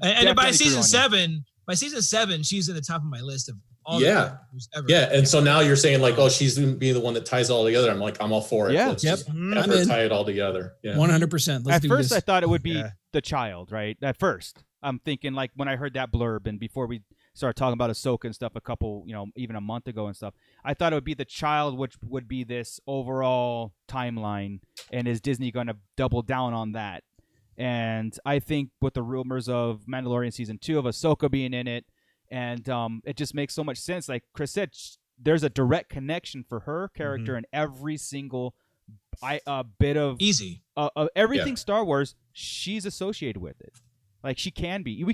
And by season 7, she's at the top of my list of all the characters ever. And so now you're saying like, oh, she's gonna be the one that ties it all together. I'm like, I'm all for it. Yeah. Let's just have her tie it all together. 100%. At first, I thought it would be the child. Right. At first, I'm thinking like when I heard that blurb and before we started talking about Ahsoka and stuff even a month ago and stuff, I thought it would be the child, which would be this overall timeline, and is Disney going to double down on that? And I think with the rumors of Mandalorian season 2 of Ahsoka being in it, and it just makes so much sense. Like Chris said, there's a direct connection for her character in every single bit of everything Star Wars. She's associated with it. Like she can be.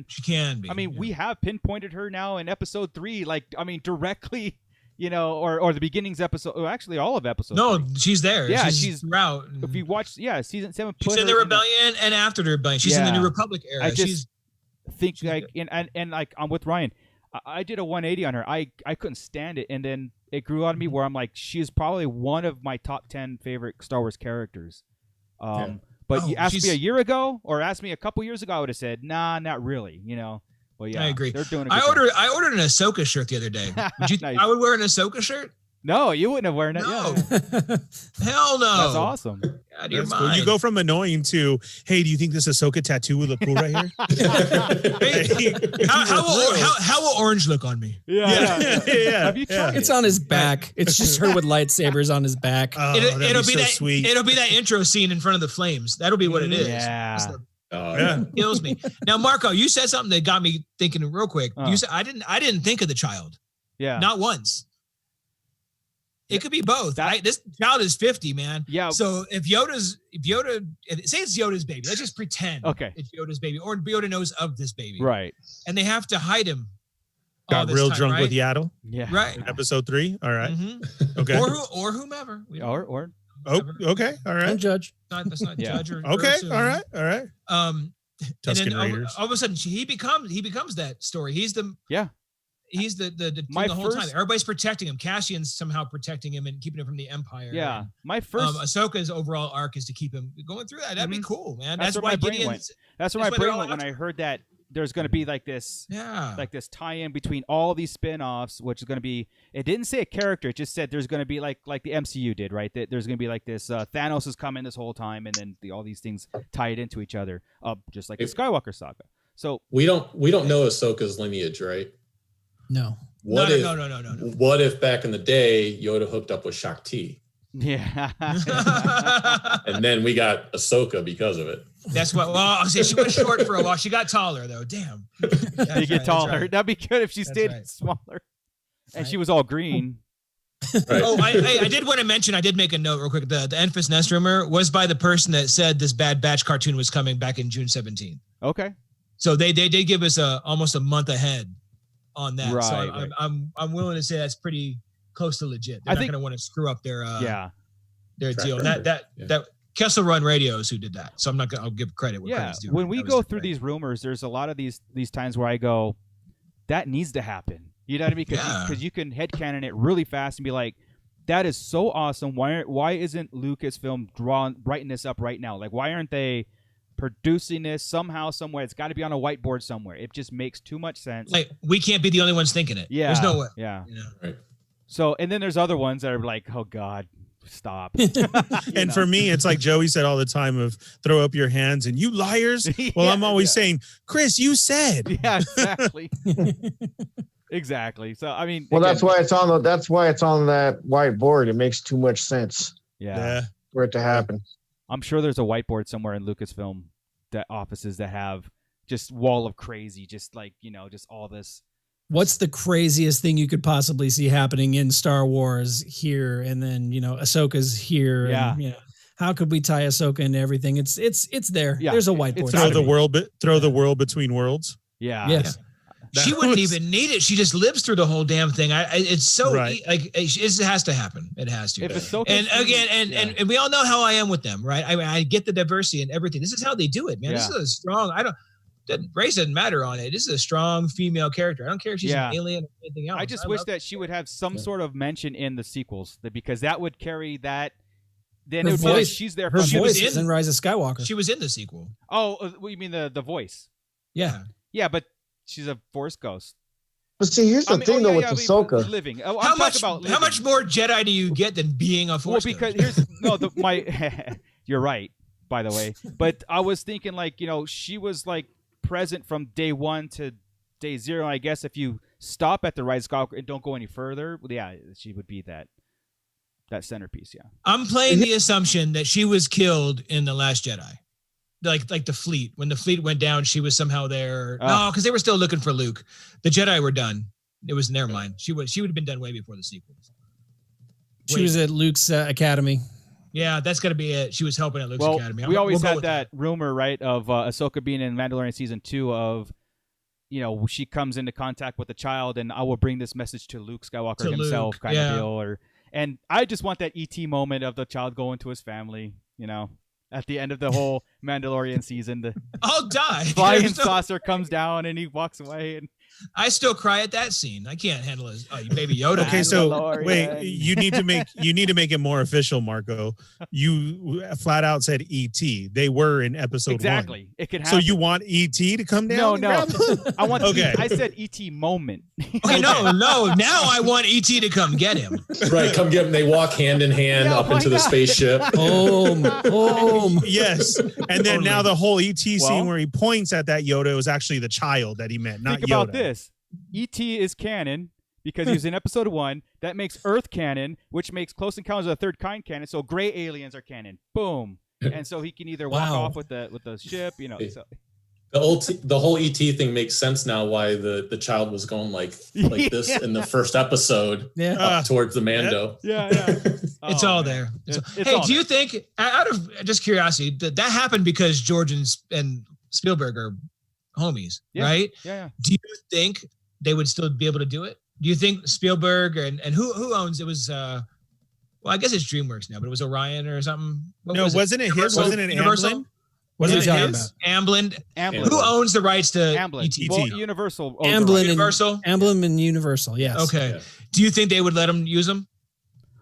She can be. I mean, we have pinpointed her now in episode 3. Like, I mean, directly, or the beginnings episode. Or actually, all of episode. No, 3. she's there. Yeah, she's throughout. If you watch, season 7. She's in the Rebellion and after the Rebellion. She's in the New Republic era. I just think like, and like I'm with Ryan. I did a 180 on her. I couldn't stand it, and then it grew on me where I'm like, she's probably one of my top 10 favorite Star Wars characters. But you asked me a year ago or asked me a couple years ago, I would have said, nah, not really, Well, yeah, I agree. They're doing I ordered an Ahsoka shirt the other day. Would you think I would wear an Ahsoka shirt? No, you wouldn't have worn it. No. Yeah. Hell no. That's awesome. That's cool. You go from annoying to, hey, do you think this Ahsoka tattoo will look cool right here? How will orange look on me? Yeah. Have you tried It's on his back. It's just her with lightsabers on his back. Oh, it'll be that sweet. It'll be that intro scene in front of the flames. That'll be what it is. Yeah. It kills me. Now, Marco, you said something that got me thinking real quick. You said I didn't think of the child. Yeah. Not once. It could be both. This child is 50, man. Yeah. So if Yoda, say it's Yoda's baby, let's just pretend it's Yoda's baby, or Yoda knows of this baby. Right. And they have to hide him. Got real drunk with Yaddle. Yeah. Right. In episode 3. All right. Mm-hmm. Okay. Or whomever. Or. Oh, okay. All right. Don't judge. That's not judge or okay. All right. And Tusken then Raiders. all of a sudden he becomes that story. He's the whole time. Everybody's protecting him. Cassian's somehow protecting him and keeping him from the Empire. Yeah. And, my first Ahsoka's overall arc is to keep him going through that. That'd be cool, man. That's why my brain went. That's where my brain went when I heard that there's going to be like this tie-in between all these spin-offs, which is going to be, it didn't say a character, it just said there's going to be like the MCU did, right? That there's going to be like this Thanos is coming this whole time, and then all these things tied into each other, just like the Skywalker saga. So we don't know Ahsoka's lineage, right? No. No. No. What if back in the day Yoda hooked up with Shakti? Yeah. And then we got Ahsoka because of it. That's what. Well, I'll say she was short for a while. She got taller though. Damn. They get taller. Right. That'd be good if she stayed smaller. And she was all green. Right. Oh, I did want to mention. I did make a note real quick. The Enfys Nest rumor was by the person that said this Bad Batch cartoon was coming back in June 17th. Okay. So they did give us almost a month ahead on that. Right, so I'm willing to say that's pretty close to legit. They're not going to want to screw up their deal. That Kessel Run Radios who did that. So I'm not going to, I'll give credit where credit's due. When we go through these rumors, there's a lot of these times where I go, that needs to happen. You know what I mean? Because you can headcanon it really fast and be like, that is so awesome. Why isn't Lucasfilm writing this up right now? Like, why aren't they producing this somehow, somewhere? It's got to be on a whiteboard somewhere. It just makes too much sense. Like, we can't be the only ones thinking it. Yeah. There's no way. Yeah. You know? Right. So, and then there's other ones that are like, oh God, stop. And for me, it's like Joey said all the time of throw up your hands and you liars. Well, I'm always saying, Chris, you said. Yeah, exactly. Exactly. So I mean, well, that's why it's on that whiteboard. It makes too much sense. Yeah. For it to happen. I'm sure there's a whiteboard somewhere in Lucasfilm that offices that have just wall of crazy, just like, just all this. What's the craziest thing you could possibly see happening in Star Wars here? And then, Ahsoka's here. Yeah. And, how could we tie Ahsoka into everything? It's there. Yeah. There's a whiteboard. Throw the world between worlds. Yeah. Yes. She wouldn't even need it. She just lives through the whole damn thing. It's so it has to happen. It has to. And again, and we all know how I am with them, right? I get the diversity and everything. This is how they do it, man. Yeah. This is a strong. Race doesn't matter on it. This is a strong female character. I don't care if she's an alien or anything else. I just wish that she would have some sort of mention in the sequels, because that would carry that. Then it would be like she's there. Her voice is in Rise of Skywalker. She was in the sequel. Oh, you mean the voice? Yeah. Yeah, but she's a Force ghost. But see, here's the thing though with Ahsoka. Living. How much more Jedi do you get than being a Force ghost? You're right, by the way. But I was thinking she was present from day 1 to day 0. I guess if you stop at the Rise of Skywalker and don't go any further, she would be that centerpiece. Yeah. I'm playing the assumption that she was killed in The Last Jedi. Like the fleet. When the fleet went down, she was somehow there. No, because they were still looking for Luke. The Jedi were done. It was in their mind. She would have been done way before the sequels. She was at Luke's academy. Yeah, that's got to be it. She was helping at Luke's academy. We always had that rumor, right, of Ahsoka being in Mandalorian season 2 of, she comes into contact with a child and I will bring this message to Luke Skywalker himself kind of deal. And I just want that E.T. moment of the child going to his family, at the end of the whole Mandalorian season. I'll die. Flying saucer comes down and he walks away. And I still cry at that scene. I can't handle his baby Yoda. Okay, so wait, you need to make it more official, Marco. You flat out said E.T. They were in episode 1. Exactly. It could happen. So you want E.T. to come down? No. I want I said E.T. moment. Okay, no. Now I want E.T. to come get him. Right, come get him. They walk hand in hand up into the spaceship. Yes. And then now the whole E.T. scene where he points at that Yoda was actually the child that he meant, not Yoda. Think about this. E.T. is canon because he was in episode 1. That makes Earth canon, which makes Close Encounters of the Third Kind canon. So gray aliens are canon. Boom. And so he can either walk off with the ship, So. The whole ET thing makes sense now. Why the child was going like this in the first episode up towards the Mando. Yeah. It's all there. Do you think, out of just curiosity, that happened because George and Spielberg are homies, right? Yeah. Do you think they would still be able to do it? Do you think Spielberg and who owns it? Was I guess it's DreamWorks now, but it was Orion or something. Wasn't it his? Wasn't it Amblin? What are you talking about? Amblin. Who owns the rights to Amblin? ET? Well, Universal. Amblin and Universal. Yes. Okay. Yeah. Do you think they would let them use them?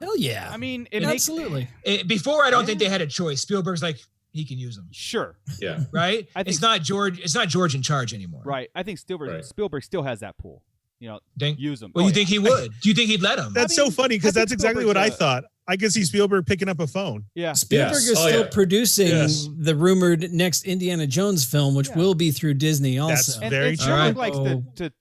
Hell yeah. I mean, absolutely. Before, I don't think they had a choice. Spielberg's like, he can use them. Sure. Yeah. Right. It's not George. It's not George in charge anymore. Right. I think Spielberg still has that pool. Use them. Well, you think he would? Do you think he'd let him? That's so funny because that's exactly what I thought. I could see Spielberg picking up a phone. Yeah. Spielberg is still producing the rumored next Indiana Jones film, which will be through Disney also. That's very true. Spielberg likes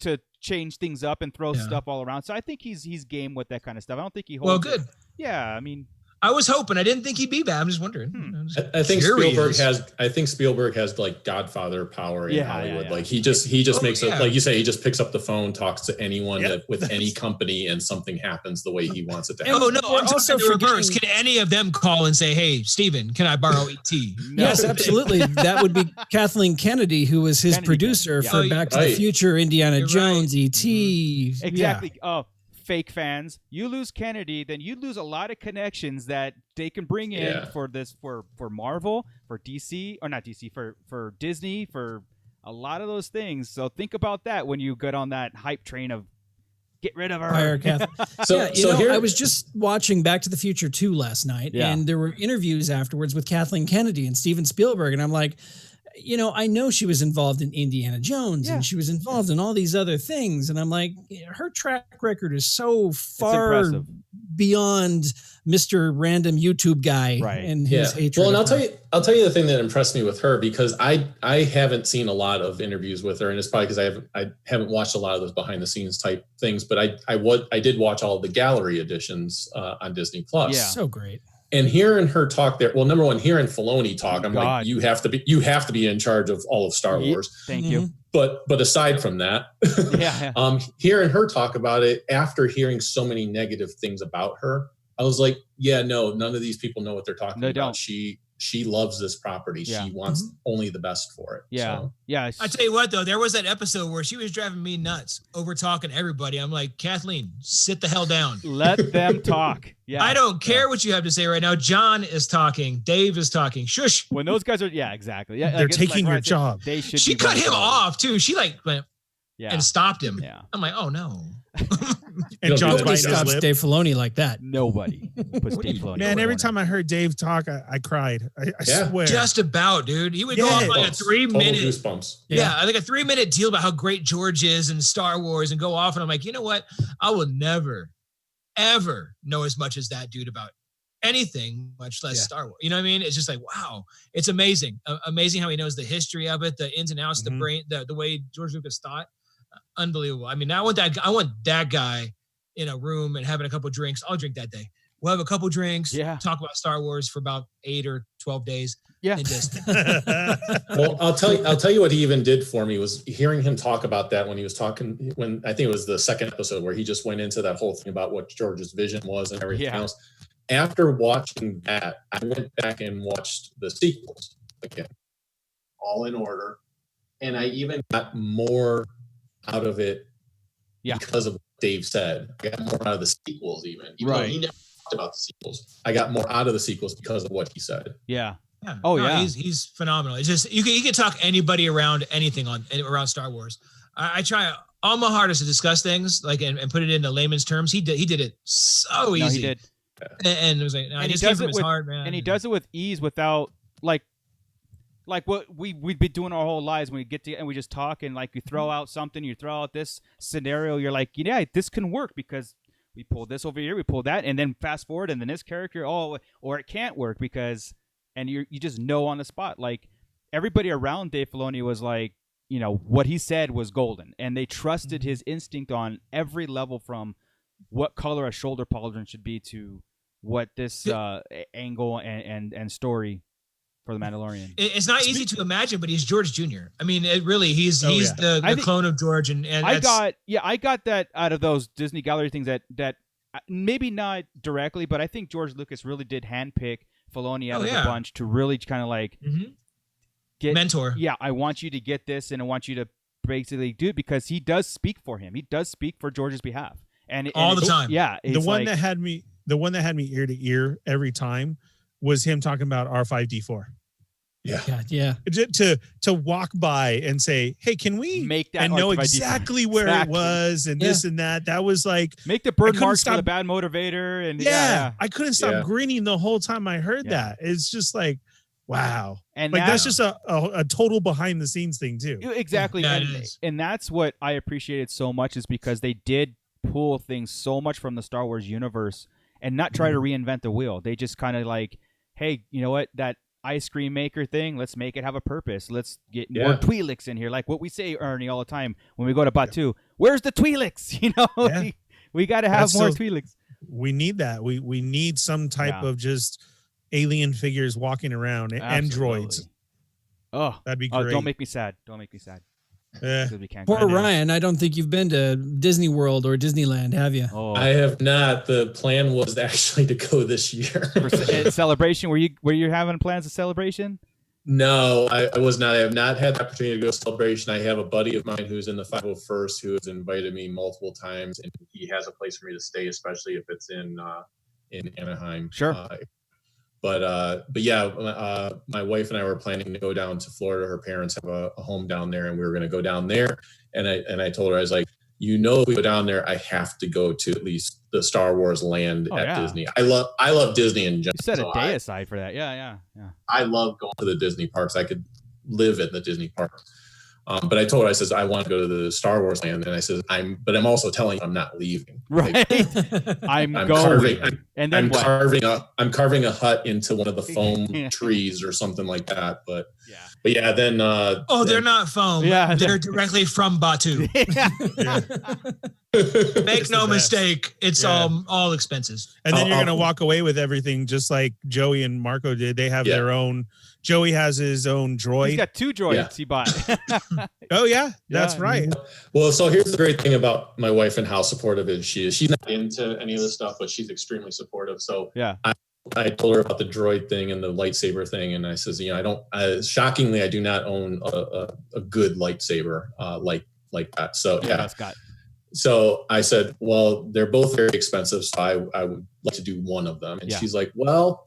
to change things up and throw stuff all around. So I think he's game with that kind of stuff. I don't think he holds. Well, good. Yeah, I mean, I was hoping. I didn't think he'd be bad. I'm just wondering. I think Spielberg has like Godfather power in Hollywood. Yeah. Like he just makes it, like you say, he just picks up the phone, talks to anyone with any company, and something happens the way he wants it to happen. Oh no, I'm also in reverse. Can any of them call and say, "Hey, Steven, can I borrow ET?" No. Yes, absolutely. That would be Kathleen Kennedy, who was his producer for Back to the Future, Indiana Jones, ET. Exactly. Fake fans, you lose Kennedy, then you lose a lot of connections that they can bring in for Marvel, for DC, or not DC, for Disney, for a lot of those things. So think about that when you get on that hype train of get rid of her. I was just watching Back to the Future 2 last night, and there were interviews afterwards with Kathleen Kennedy and Steven Spielberg, and I'm like, I know she was involved in Indiana Jones and she was involved in all these other things. And I'm like, her track record is so far beyond Mr. Random YouTube guy and his hatred. Well, and I'll tell you the thing that impressed me with her, because I haven't seen a lot of interviews with her, and it's probably because I haven't watched a lot of those behind the scenes type things, but I did watch all of the gallery editions on Disney Plus. Yeah, so great. And hearing her talk there, well, number one, hearing Filoni talk, I'm like, you have to be in charge of all of Star Wars. Thank you. But aside from that, hearing her talk about it after hearing so many negative things about her, I was like, none of these people know what they're talking about. Don't. She loves this property. Yeah. She wants only the best for it. Yeah. So. Yeah. I tell you what, though, there was that episode where she was driving me nuts over talking everybody. I'm like, Kathleen, sit the hell down. Let them talk. Yeah. I don't care what you have to say right now. John is talking. Dave is talking. Shush. When those guys are, exactly. Yeah. They're taking your job. They should. She cut him off too. She went and stopped him. Yeah. I'm like, oh no. And nobody stops Dave Filoni like that. Nobody puts Dave Filoni. Man, every time I heard Dave talk, I cried. I swear. Just about, dude. He would go off like a 3-minute goosebumps. Yeah, like a 3-minute deal about how great George is and Star Wars, and go off. And I'm like, you know what? I will never, ever know as much as that dude about anything, much less Star Wars. You know what I mean? It's just like, wow, it's amazing. Amazing how he knows the history of it, the ins and outs, the brain, the way George Lucas thought. Unbelievable. I mean, I want that guy in a room and having a couple of drinks. I'll drink that day. We'll have a couple of drinks, talk about Star Wars for about 8 or 12 days. Yeah. And just well, I'll tell you what he even did for me was hearing him talk about that when he was talking, when I think it was the second episode where he just went into that whole thing about what George's vision was and everything else. After watching that, I went back and watched the sequels again, all in order. And I even got more out of it because of what Dave said. I got more out of the sequels even though he never talked about the sequels. I got more out of the sequels because of what he said. Yeah. He's phenomenal. It's just you can talk anybody around anything around Star Wars. I try all my hardest to discuss things like and put it into layman's terms. He did it so easy. He did. And it was like, and he does it with heart, man. And he does it with ease without like what we'd be doing our whole lives when we get to and we just talk and like you throw out something, you throw out this scenario, you're like, this can work because we pulled this over here, we pulled that, and then fast forward and then this character, or it can't work because, and you just know on the spot. Like everybody around Dave Filoni was like, what he said was golden, and they trusted his instinct on every level from what color a shoulder pauldron should be to what this angle and story for the Mandalorian. It's not easy to imagine, but he's George Jr. I mean, he's the clone of George, and I got that out of those Disney Gallery things that maybe not directly, but I think George Lucas really did handpick Filoni out of the bunch to really kind of like get mentor. Yeah, I want you to get this, and I want you to basically do it because he does speak for him. He does speak for George's behalf, and all the time. Yeah, the one that had me ear to ear every time was him talking about R5D4. Yeah. To walk by and say, hey, can we make that and know exactly where it was and this and that. That was like make the bird marks for the bad motivator. And I couldn't stop grinning the whole time I heard that. It's just like, wow. And like that's just a total behind the scenes thing too. Exactly. And that's what I appreciated so much is because they did pull things so much from the Star Wars universe and not try to reinvent the wheel. They just kind of like, hey, you know what? That ice cream maker thing, let's make it have a purpose. Let's get more Twi'leks in here. Like what we say, Ernie, all the time when we go to Batu. Where's the Twi'leks? We got to have more Twi'leks. We need that. We need some type of just alien figures walking around, androids. Oh, that'd be great. Don't make me sad. Poor Ryan, I don't think you've been to Disney World or Disneyland, have you? Oh. I have not. The plan was actually to go this year. For celebration, were you having plans of celebration? No, I was not. I have not had the opportunity to go to celebration. I have a buddy of mine who's in the 501st who has invited me multiple times, and he has a place for me to stay, especially if it's in Anaheim. Sure. But yeah, my wife and I were planning to go down to Florida. Her parents have a home down there, and we were going to go down there. And I told her, I was like, if we go down there, I have to go to at least the Star Wars land at Disney. I love Disney in general. You set a day aside for that. Yeah. I love going to the Disney parks. I could live at the Disney park. But I told her, I says, I want to go to the Star Wars land. And I says, I'm also telling you, I'm not leaving. Right. Like, I'm going. I'm carving a hut into one of the foam trees or something like that. But yeah, then. They're not foam. Yeah. They're directly from Batu. Make no mistake. It's all expenses. And then you're going to walk away with everything just like Joey and Marco did. They have their own. Joey has his own droid. He's got 2 droids he bought. Oh, yeah. That's right. Well, so here's the great thing about my wife and how supportive she is. She's not into any of this stuff, but she's extremely supportive. So I told her about the droid thing and the lightsaber thing. And I says, shockingly, I do not own a good lightsaber like that. So, So I said, well, they're both very expensive. So I would like to do one of them. And she's like, well,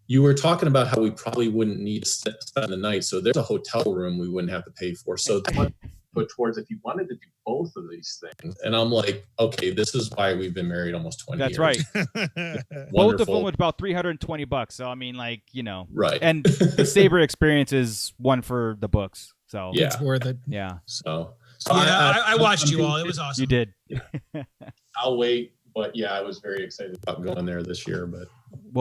you were talking about how we probably wouldn't need to spend the night. So there's a hotel room we wouldn't have to pay for. So put towards if you wanted to do both of these things. And I'm like, okay, this is why we've been married almost 20 years. That's right. Both of them was about $320. So, I mean, right. And the saber experience is one for the books. So it's worth it. Yeah. So I watched you all. It was awesome. You did. I'll wait. But yeah, I was very excited about going there this year. But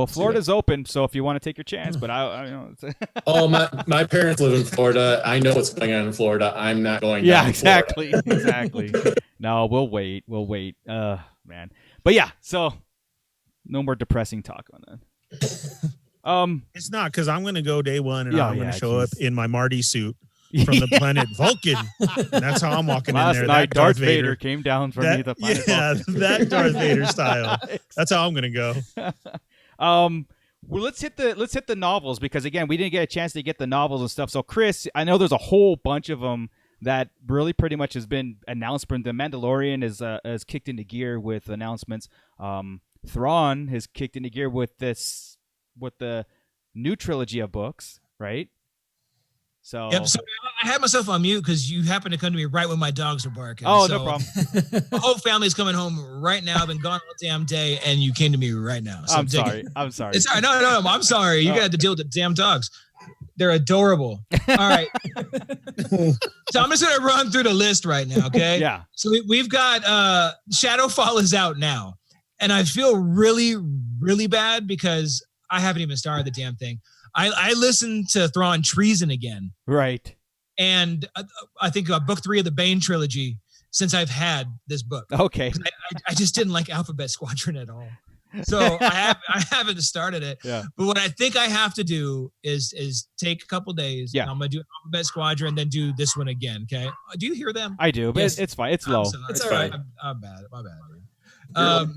Florida's open, so if you want to take your chance, but my parents live in Florida. I know what's going on in Florida. I'm not going. Yeah, exactly. No, we'll wait. Man. But yeah, so no more depressing talk on that. It's not because I'm going to go day one and I'm going to show up in my Marty suit. From the planet Vulcan. And that's how I'm walking in there. Night, Darth Vader came down from the planet Vulcan. That Darth Vader style. That's how I'm going to go. Well, let's hit the novels because again, we didn't get a chance to get the novels and stuff. So, Chris, I know there's a whole bunch of them that really pretty much has been announced. The Mandalorian is kicked into gear with announcements. Thrawn has kicked into gear with the new trilogy of books, right? So I had myself on mute because you happened to come to me right when my dogs were barking. Oh, no problem. The whole family's coming home right now. I've been gone all damn day, and you came to me right now. So I'm sorry. It's all right. No, I'm sorry. You got to deal with the damn dogs. They're adorable. All right. So I'm just going to run through the list right now, okay? Yeah. So we've got Shadowfall is out now, and I feel really, really bad because I haven't even started the damn thing. I listened to Thrawn Treason again. Right. And I think book 3 of the Bane trilogy since I've had this book. Okay. I just didn't like Alphabet Squadron at all. So I haven't started it. Yeah. But what I think I have to do is take a couple days. Yeah. I'm going to do Alphabet Squadron and then do this one again. Okay. Do you hear them? I do, but it's fine. It's low. It's all right. I'm bad. My bad.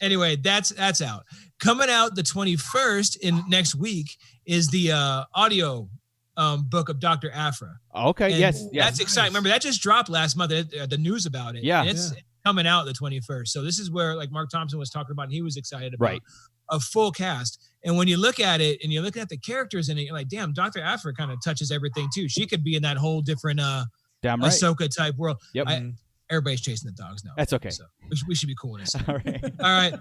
Anyway, that's out. Coming out the 21st in next week is the audio book of Dr. Aphra. Okay. And yes. That's exciting. Remember that just dropped last month. The news about it. Yeah. And it's coming out the 21st. So this is where like Mark Thompson was talking about, and he was excited about a full cast. And when you look at it and you're looking at the characters in it, you're like, damn, Dr. Aphra kind of touches everything too. She could be in that whole different damn right. Ahsoka type world. Yep. Everybody's chasing the dogs now. That's okay. So we should be cool in this. All right. All right.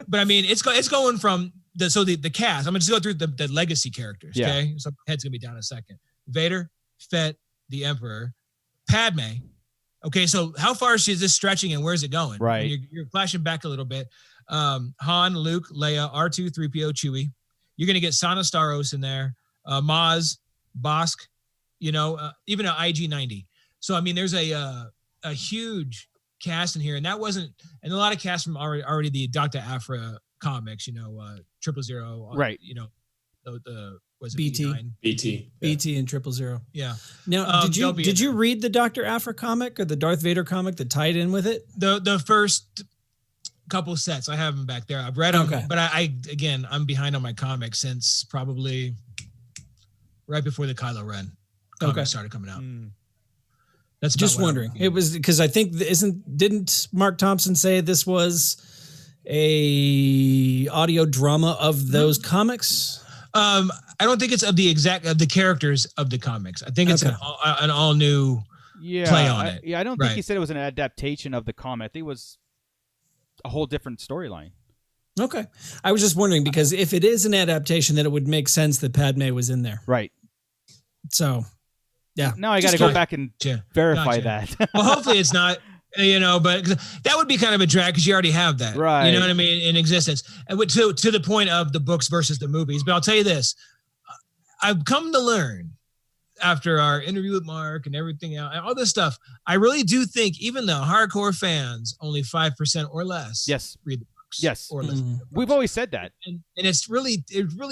But I mean, it's going from the cast. I'm going to just go through the legacy characters. Yeah. Okay. So head's going to be down in a second. Vader, Fett, the Emperor, Padme. Okay. So how far is this stretching and where's it going? Right. You're flashing back a little bit. Han, Luke, Leia, R2, 3PO, Chewie. You're going to get Sana Starros in there. Maz, Bosk, even an IG-90. So, I mean, there's a huge cast in here, and that wasn't, and a lot of cast from already the Dr. Aphra comics, 000, right? The was it BT and 000. Yeah. Now, did you read the Dr. Aphra comic or the Darth Vader comic that tied in with it? The first couple sets, I have them back there. I've read them, but I'm behind on my comics since probably right before the Kylo Ren comics started coming out. That's just wondering. It was because I think didn't Mark Thompson say this was a audio drama of those comics? I don't think it's of the characters of the comics. I think it's an all new play on it. I don't think he said it was an adaptation of the comic. I think it was a whole different storyline. Okay. I was just wondering because if it is an adaptation, then it would make sense that Padme was in there. Right. So Yeah. Now I got to go back and verify that. Well, hopefully it's not, but that would be kind of a drag because you already have that. Right. You know what I mean? In existence. And to the point of the books versus the movies. But I'll tell you this. I've come to learn after our interview with Mark and everything else, all this stuff, I really do think even the hardcore fans, only 5% or less read the books. Yes. Or listen. We've always said that. And it really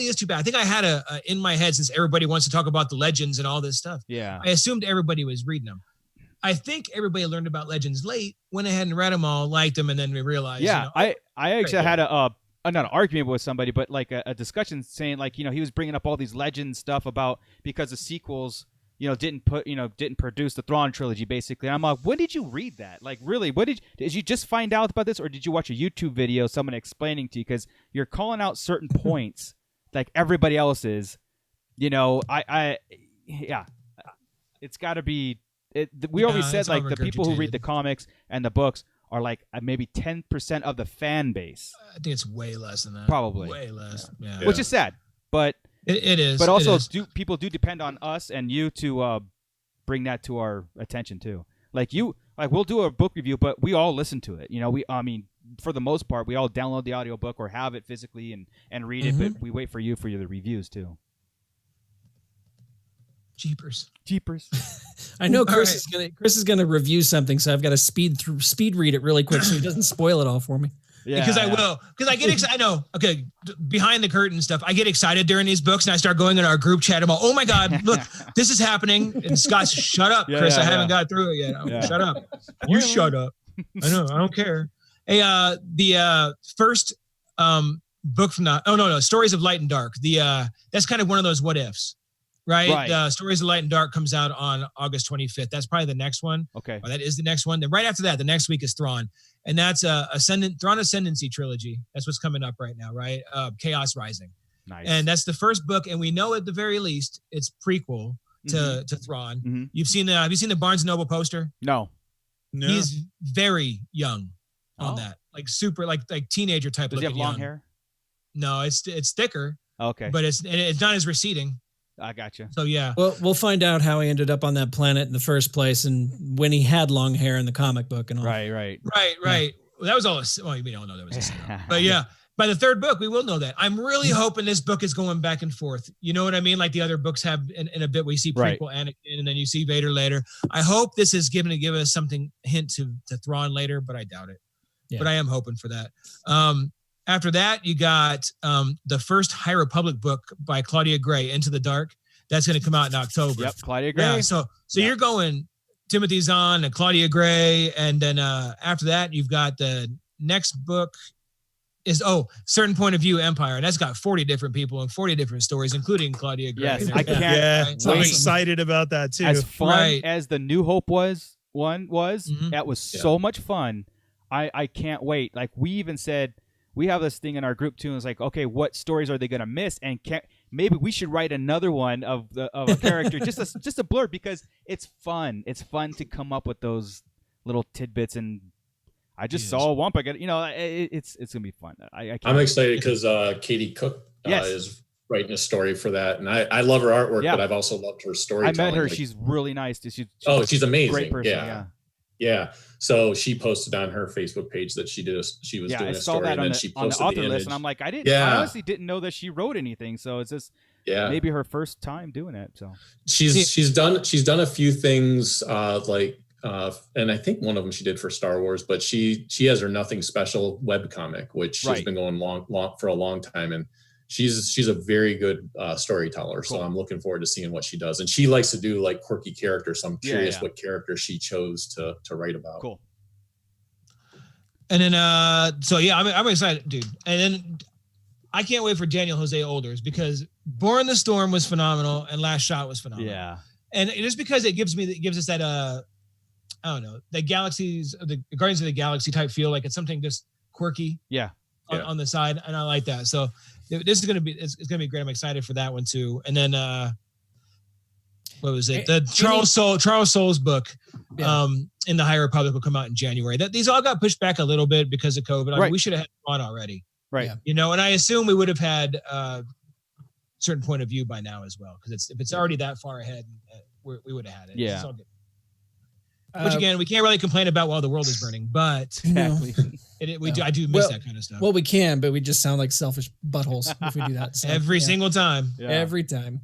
is too bad. I think I had a in my head, since everybody wants to talk about the legends and all this stuff. Yeah. I assumed everybody was reading them. I think everybody learned about legends late, went ahead and read them all, liked them, and then we realized. Yeah. I actually had not an argument with somebody, but like a discussion saying like, he was bringing up all these legend stuff about because the sequels, didn't produce the Thrawn trilogy basically. And I'm like, when did you read that? Like, really, did you just find out about this, or did you watch a YouTube video, someone explaining to you? Because you're calling out certain points like everybody else is, it's got to be, we always said like the people who read the comics and the books are like maybe 10% of the fan base. I think it's way less than that. Probably. Way less. Yeah. Which is sad, but it is. But also, people do depend on us and you to bring that to our attention too. Like we'll do a book review, but we all listen to it. For the most part, we all download the audiobook or have it physically and read it, but we wait for the reviews too. Jeepers. I know Chris is gonna review something, so I've got to speed read it really quick so he doesn't spoil it all for me. Yeah, because I will. Because I get excited. I know. Okay, behind the curtain stuff. I get excited during these books, and I start going in our group chat about, oh my God, look, this is happening. And Scott's, shut up, Chris. I haven't got through it yet. Shut up. You shut up. I know. I don't care. Hey, the first book from the Stories of Light and Dark. That's kind of one of those what ifs. Right. Stories of Light and Dark comes out on August 25th. That's probably the next one. Okay. Or that is the next one. Then right after that, the next week is Thrawn. And that's Thrawn Ascendancy trilogy. That's what's coming up right now, right? Chaos Rising. Nice. And that's the first book. And we know at the very least it's prequel to Thrawn. Mm-hmm. Have you seen the Barnes & Noble poster? No. He's very young on that. Like super, like teenager type. Does he have long hair? No, it's thicker. Okay. But it's not as receding. I gotcha. So yeah. Well, we'll find out how he ended up on that planet in the first place, and when he had long hair in the comic book and all. Right. Yeah. Well, that was all. We don't know that was a setup. But yeah, by the third book, we will know that. I'm really hoping this book is going back and forth. You know what I mean? Like the other books have in a bit. We see prequel Anakin, and then you see Vader later. I hope this is going to give us something hint to Thrawn later, but I doubt it. Yeah. But I am hoping for that. After that, you got the first High Republic book by Claudia Gray, Into the Dark. That's going to come out in October. Yep, Claudia Gray. Yeah, so you're going Timothy Zahn and Claudia Gray, and then after that, you've got the next book is Certain Point of View Empire, and that's got 40 different people and 40 different stories, including Claudia Gray. Yes, I can't. Yeah, I'm excited about that too. As fun as the New Hope was, that was so much fun. I can't wait. Like we even said. We have this thing in our group too. And it's like, okay, what stories are they going to miss? And maybe we should write another one of a character, just a blurb, because it's fun. It's fun to come up with those little tidbits. And I just saw Wampa get. It's gonna be fun. I'm excited because Katie Cook is writing a story for that, and I love her artwork, but I've also loved her storytelling. I met her. She's really nice. She's amazing. Great person. Yeah. So she posted on her Facebook page that she was doing a story, and then she posted on the author the list, and I'm like, I honestly didn't know that she wrote anything. So it's just maybe her first time doing it. So she's done a few things and I think one of them she did for Star Wars, but she has her Nothing Special webcomic, which has been going long for a long time, and she's a very good storyteller. So I'm looking forward to seeing what she does. And she likes to do like quirky characters. So I'm curious what character she chose to write about. Cool. And then, I'm excited, dude. And then I can't wait for Daniel Jose Olders, because Born in the Storm was phenomenal and Last Shot was phenomenal. Yeah. And just because it gives us that, I don't know, the Guardians of the Galaxy type feel, like it's something just quirky. Yeah. On the side, and I like that. So this is gonna be great. I'm excited for that one too. And then what was it? The Charles Soule's book in the High Republic will come out in January. These all got pushed back a little bit because of COVID. I mean, we should have had one already. Right. And I assume we would have had Certain Point of View by now as well, because if it's already that far ahead, we would have had it. Yeah. It's all good. Which again, we can't really complain about while the world is burning, but Exactly. I do miss that kind of stuff. Well, we can, but we just sound like selfish buttholes if we do that. So, every single time. Yeah. Every time.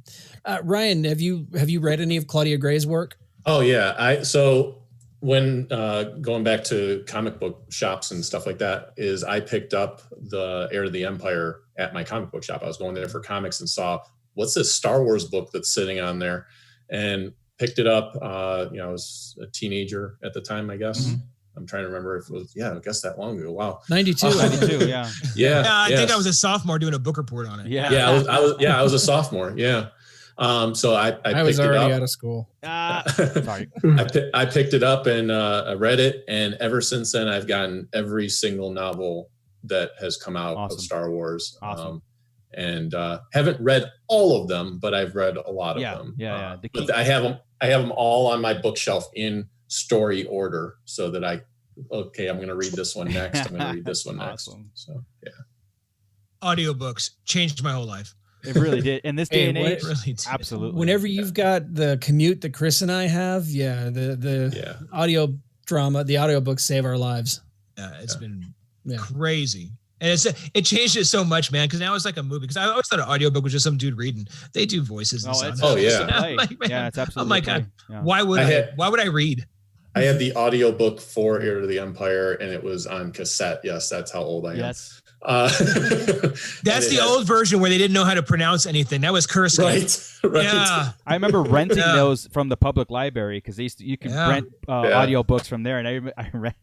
Ryan, have you read any of Claudia Gray's work? Oh yeah. So when going back to comic book shops and stuff like that, is I picked up the Heir to the Empire at my comic book shop. I was going there for comics and saw, what's this Star Wars book that's sitting on there, and picked it up. I was a teenager at the time, I guess. Mm-hmm. I'm trying to remember if it was, I guess that long ago. Wow. 92, yeah. I think I was a sophomore doing a book report on it. Yeah. I was a sophomore. Yeah. So I was already out of school. Sorry. I picked it up and I read it. And ever since then, I've gotten every single novel that has come out of Star Wars. Awesome. And haven't read all of them, but I've read a lot of them. Yeah. But I have them all on my bookshelf in story order, so that I'm going to read this one next. I'm going to read this one next. Awesome. So yeah. Audiobooks changed my whole life. It really did. In this day and age, really absolutely. Whenever you've got the commute that Chris and I have, the audio drama, the audiobooks save our lives. Yeah, it's been crazy. And it changed it so much, man, because now it's like a movie. Because I always thought an audiobook was just some dude reading. They do voices and stuff. It's absolutely. I'm like, why would I read? I had the audiobook for Heir to the Empire, and it was on cassette. Yes, that's how old I am. Yes. That's the old version where they didn't know how to pronounce anything. That was cursing. Right. Yeah. I remember renting those from the public library, because you could rent audiobooks from there, and I read.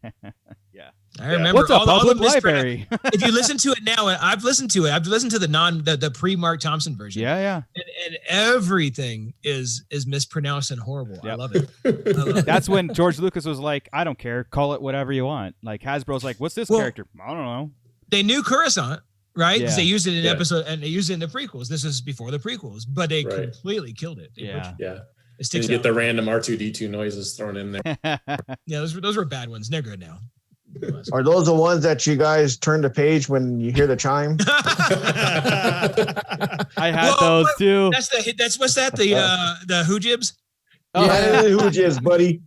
I remember. What's a public library? If you listen to it now, and I've listened to it. I've listened to the pre-Mark Thompson version. Yeah. And everything is mispronounced and horrible. Yep. I love it. That's when George Lucas was like, I don't care, call it whatever you want. Like Hasbro's like, what's this character? I don't know. They knew Coruscant, right? Because they used it in episode, and they used it in the prequels. This is before the prequels, but they completely killed it. It sticks. You get the random R2D2 noises thrown in there. Those were bad ones. They're good now. Are those the ones that you guys turn the page when you hear the chime? I had those too. That's what's that? The Hoojibs? Oh, yeah, the Hoojibs, buddy.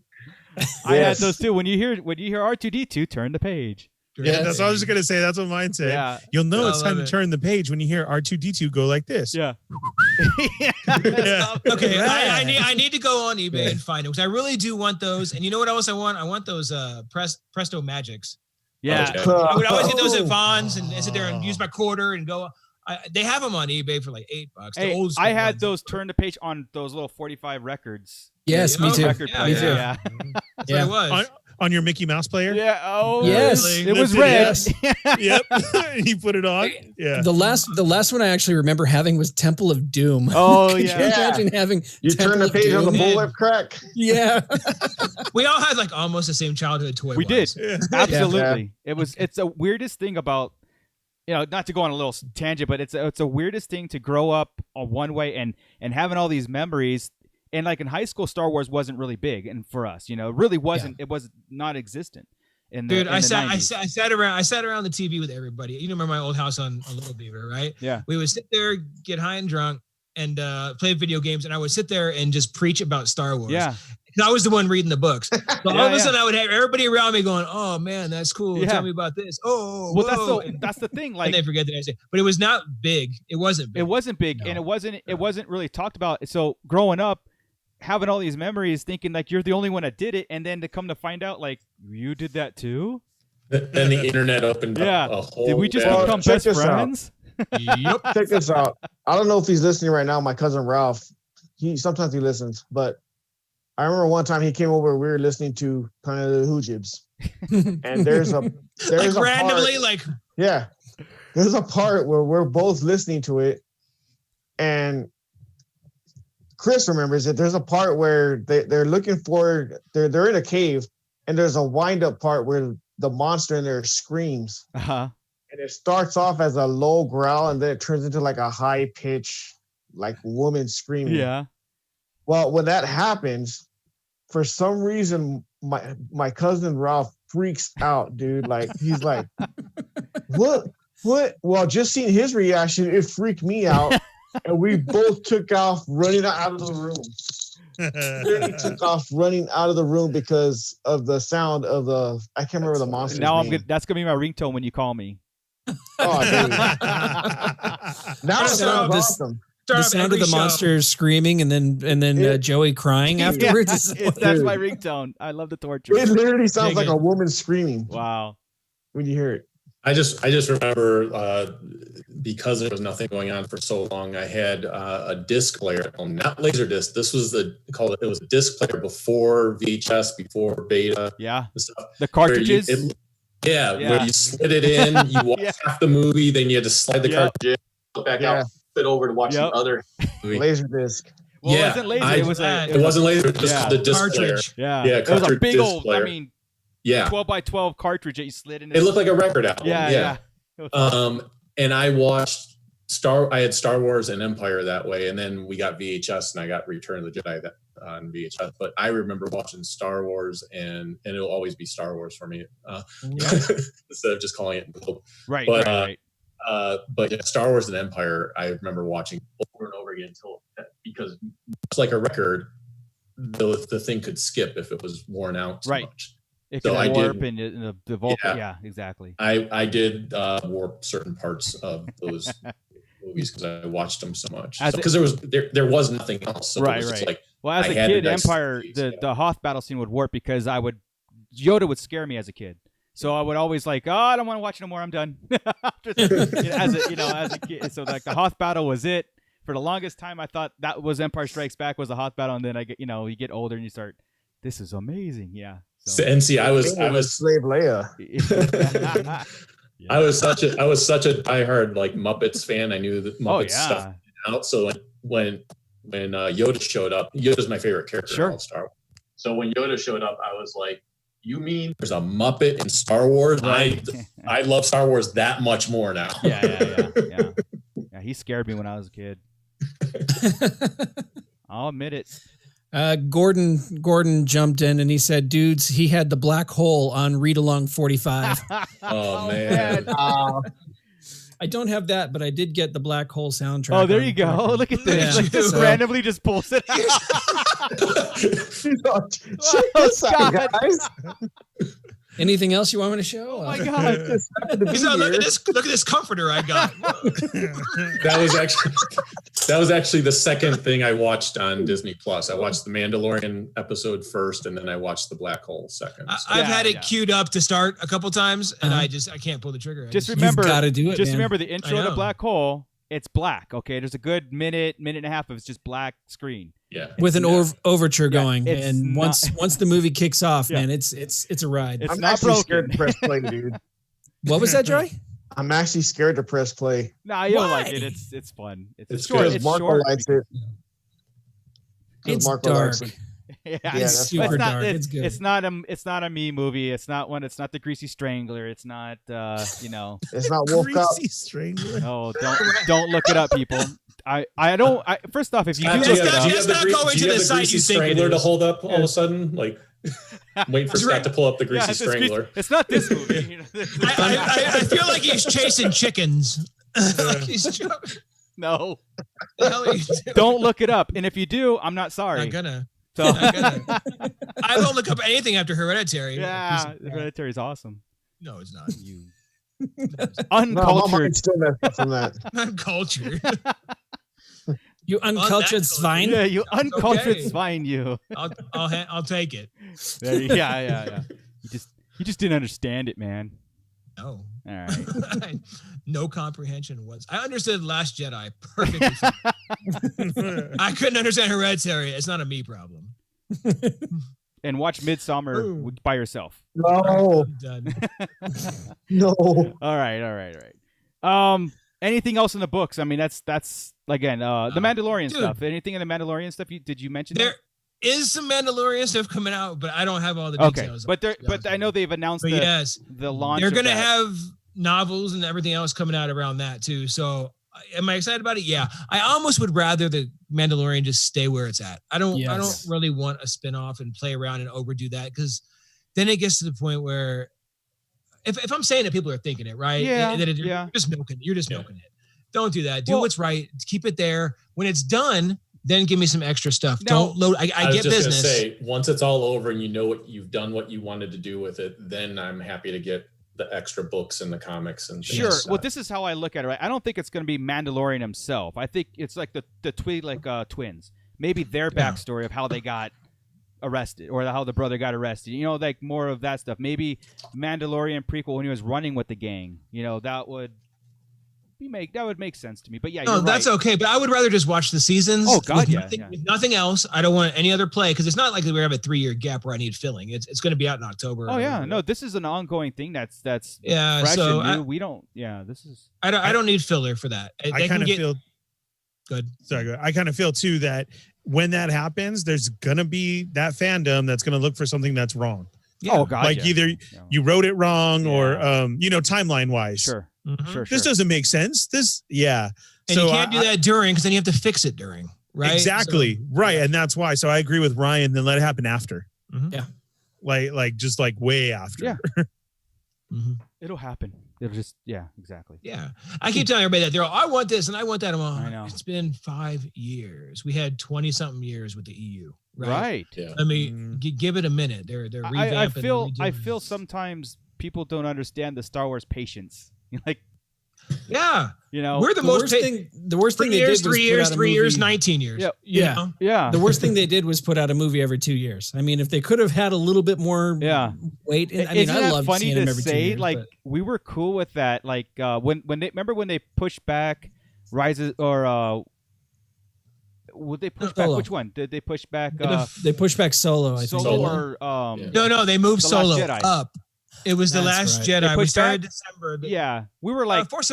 I had those too. When you hear R2D2, turn the page. Yeah, that's what I was just gonna say. That's what mine said. Yeah. You'll know it's time to turn the page when you hear R2D2 go like this. Yeah. Okay, I need to go on eBay and find it, because I really do want those. And you know what else I want? I want those Presto Magics. Yeah. I would always get those at Vons and sit there and use my quarter and go. They have them on eBay for like $8. Hey, I had those turn the page on those little 45 records. Yes, me too. Record me too. Yeah. That's what it was. On your Mickey Mouse player? Yeah. Oh, yes. Really? It was red. Yep. You put it on. Yeah. The last one I actually remember having was Temple of Doom. Oh, Could you imagine having turn the page on the bullet crack? Yeah. We all had like almost the same childhood toy. We did. Yeah. Absolutely. Yeah. It's the weirdest thing about, not to go on a little tangent, but it's the weirdest thing to grow up one way and having all these memories. And like in high school, Star Wars wasn't really big, and for us, it really wasn't. It was not existent. I sat around the TV with everybody. You remember my old house on Little Beaver, right? Yeah. We would sit there, get high and drunk, and play video games, and I would sit there and just preach about Star Wars. Yeah. I was the one reading the books. So all of a sudden, I would have everybody around me going, "Oh man, that's cool. Yeah. Tell me about this." Oh, well, that's the thing. Like, and they forget that I say, but it was not big. It wasn't big. It wasn't big, no. And it wasn't really talked about. So growing up, having all these memories, thinking like you're the only one that did it, and then to come to find out like you did that too. Then the internet opened up a whole. Did we just become best friends? Yep. Check this out. I don't know if he's listening right now. My cousin Ralph, sometimes he listens, but I remember one time he came over. We were listening to kind of the Hoojibs, and there's a randomly part, there's a part where we're both listening to it, and Chris remembers it. There's a part where they're looking for they're in a cave, and there's a wind-up part where the monster in there screams. Uh-huh. And it starts off as a low growl, and then it turns into like a high pitch, like woman screaming. Yeah. Well, when that happens, for some reason, my cousin Ralph freaks out, dude. Like he's like, "What? Well, just seeing his reaction, it freaked me out." And we both took off running out of the room. literally took off running out of the room because of the sound of the. I can't remember the monster. Now that's gonna be my ringtone when you call me. Oh, dude. Now it sounds awesome. The sound of the monster screaming and then Joey crying afterwards. That's my ringtone. I love the torture. It literally sounds like a woman screaming. Wow. When you hear it. I just remember because there was nothing going on for so long. I had a disc player at home, not Laserdisc. This was it was a disc player before VHS, before Beta. Yeah. And stuff. The cartridges. Where you slid it in, you watched half the movie, then you had to slide the cartridge back out, fit over to watch the other movie. Laserdisc. Well, it wasn't laser. It wasn't laser. It was just the disc cartridge. player. Yeah. It was a big old. Player. 12 by 12 cartridge that you slid in. It looked like a record album. Yeah. And I watched I had Star Wars and Empire that way, and then we got VHS, and I got Return of the Jedi on VHS. But I remember watching Star Wars, and it'll always be Star Wars for me, instead of just calling it. Right. But yeah, Star Wars and Empire, I remember watching over and over again because it's like a record. The thing could skip if it was worn out too much. It could warp and the Vulcan. Yeah, exactly. I did warp certain parts of those movies because I watched them so much. Because there was nothing else. So right. Like, well, as a kid, Empire, the Hoth battle scene would warp because Yoda would scare me as a kid. So I would always I don't want to watch no more. I'm done. as a kid. So like the Hoth battle was it. For the longest time, I thought that was Empire Strikes Back was the Hoth battle, and then you get older and you start. This is amazing. Yeah. So. And see, I was Slave Leia. I was such a diehard like Muppets fan. I knew that Muppets stuff out. So like when Yoda showed up, Yoda's my favorite character in all Star Wars. So when Yoda showed up, I was like, "You mean there's a Muppet in Star Wars?" Right. I love Star Wars that much more now. Yeah. He scared me when I was a kid. I'll admit it. Gordon jumped in and he said, dudes, he had the black hole on Read Along 45. Oh, man. I don't have that, but I did get the black hole soundtrack. Oh, there you go. Look at this. Like just randomly just pulls it out. Check this out, guys. Anything else you want me to show? Oh my God. Look at this comforter I got. That was actually the second thing I watched on Disney Plus. I watched the Mandalorian episode first, and then I watched the Black Hole second. I've had it queued up to start a couple times, and I can't pull the trigger. Just remember, you've got to do it. Just remember the intro to Black Hole. It's black. Okay, there's a good minute and a half of it's just black screen. Yeah, with an overture going, and once the movie kicks off, man, it's a ride. It's I'm not actually broken. scared to press play, dude. What was that, Joy? I'm actually scared to press play. Nah, you don't like it. It's fun. It's short. Because It's Marco short. likes it. It's Marco dark. likes it. Yeah, it's super dark. It's good. It's not a me movie. It's not one. It's not the Greasy Strangler. It's not It's not Wolf Cop. Greasy Strangler. No, don't look it up, people. First off, if you do look it up, Let's not go into the site you think it Strangler to is. hold up all of a sudden, like waiting for Scott to pull up the Greasy Strangler. It's not this movie. I feel like he's chasing chickens. No. The hell are you doing? Don't look it up. And if you do, I'm not sorry. I'm gonna. So, I won't look up anything after Hereditary. yeah, Hereditary is awesome. No, it's not. You No, uncultured. my mind's still messed up from that. I'm cultured. You uncultured swine. Yeah, you uncultured okay. swine. You. I'll take it. Yeah. You just didn't understand it, man. No. All right. No comprehension was. I understood Last Jedi perfectly. I couldn't understand Hereditary. It's not a me problem. And watch Midsommar by yourself. No. I'm done. No. All right. Anything else in the books? I mean, that's again the Mandalorian stuff. Anything in the Mandalorian stuff? Did you mention there that? is some Mandalorian stuff coming out, but I don't have all the details. But I know they've announced the launch. They're going to have novels and everything else coming out around that too. So am I excited about it? Yeah. I almost would rather the Mandalorian just stay where it's at. I don't really want a spinoff and play around and overdo that, because then it gets to the point where if I'm saying that, people are thinking it, right? You're just milking it. Don't do that. Do what's right. Keep it there. When it's done, then give me some extra stuff. Now, Don't load. I get just business. Say, once it's all over and you know what you've done, what you wanted to do with it, then I'm happy to get the extra books and the comics and things. Sure. Well, this is how I look at it. Right? I don't think it's going to be Mandalorian himself. I think it's like the twins. Maybe their backstory of how they got arrested or how the brother got arrested. You know, like more of that stuff. Maybe Mandalorian prequel when he was running with the gang. You know, that would make sense to me. But yeah, no, that's okay. But I would rather just watch the seasons. Oh God, with nothing else. I don't want any other play because it's not like we have a 3-year gap where I need filling. It's going to be out in October. Oh yeah, no, this is an ongoing thing. That's fresh so and new. We don't. Yeah, this is. I don't need filler for that. I kind of feel good. Sorry, I kind of feel too that when that happens, there's gonna be that fandom that's gonna look for something that's wrong. Yeah. Oh God, like either you wrote it wrong or timeline wise. Sure. Mm-hmm. Sure. This doesn't make sense. And you can't do that during because then you have to fix it during. Right. Exactly. Right. And that's why. So I agree with Ryan. Then let it happen after. Mm-hmm. Yeah. Like just like way after. Yeah. Mm-hmm. It'll happen. It'll just exactly. Yeah. I keep telling everybody that they're all, I want this and I want that. I know. It's been 5 years. We had 20-something years with the EU. Right. Yeah. I mean, give it a minute. They're revamping. I feel sometimes people don't understand the Star Wars patience. Like, yeah, we're the worst thing. The worst thing they did was 3 years, 3 years, 19 years. Yeah. The worst thing they did was put out a movie every 2 years. I mean, if they could have had a little bit more weight. I love seeing them every 2 years. Like, we were cool with that. Like, when they pushed back Rises or would they push back? Which one did they push back? They pushed back Solo. I think. Solo or no, they moved Solo up. It was The Last Jedi. We started December. We were like Force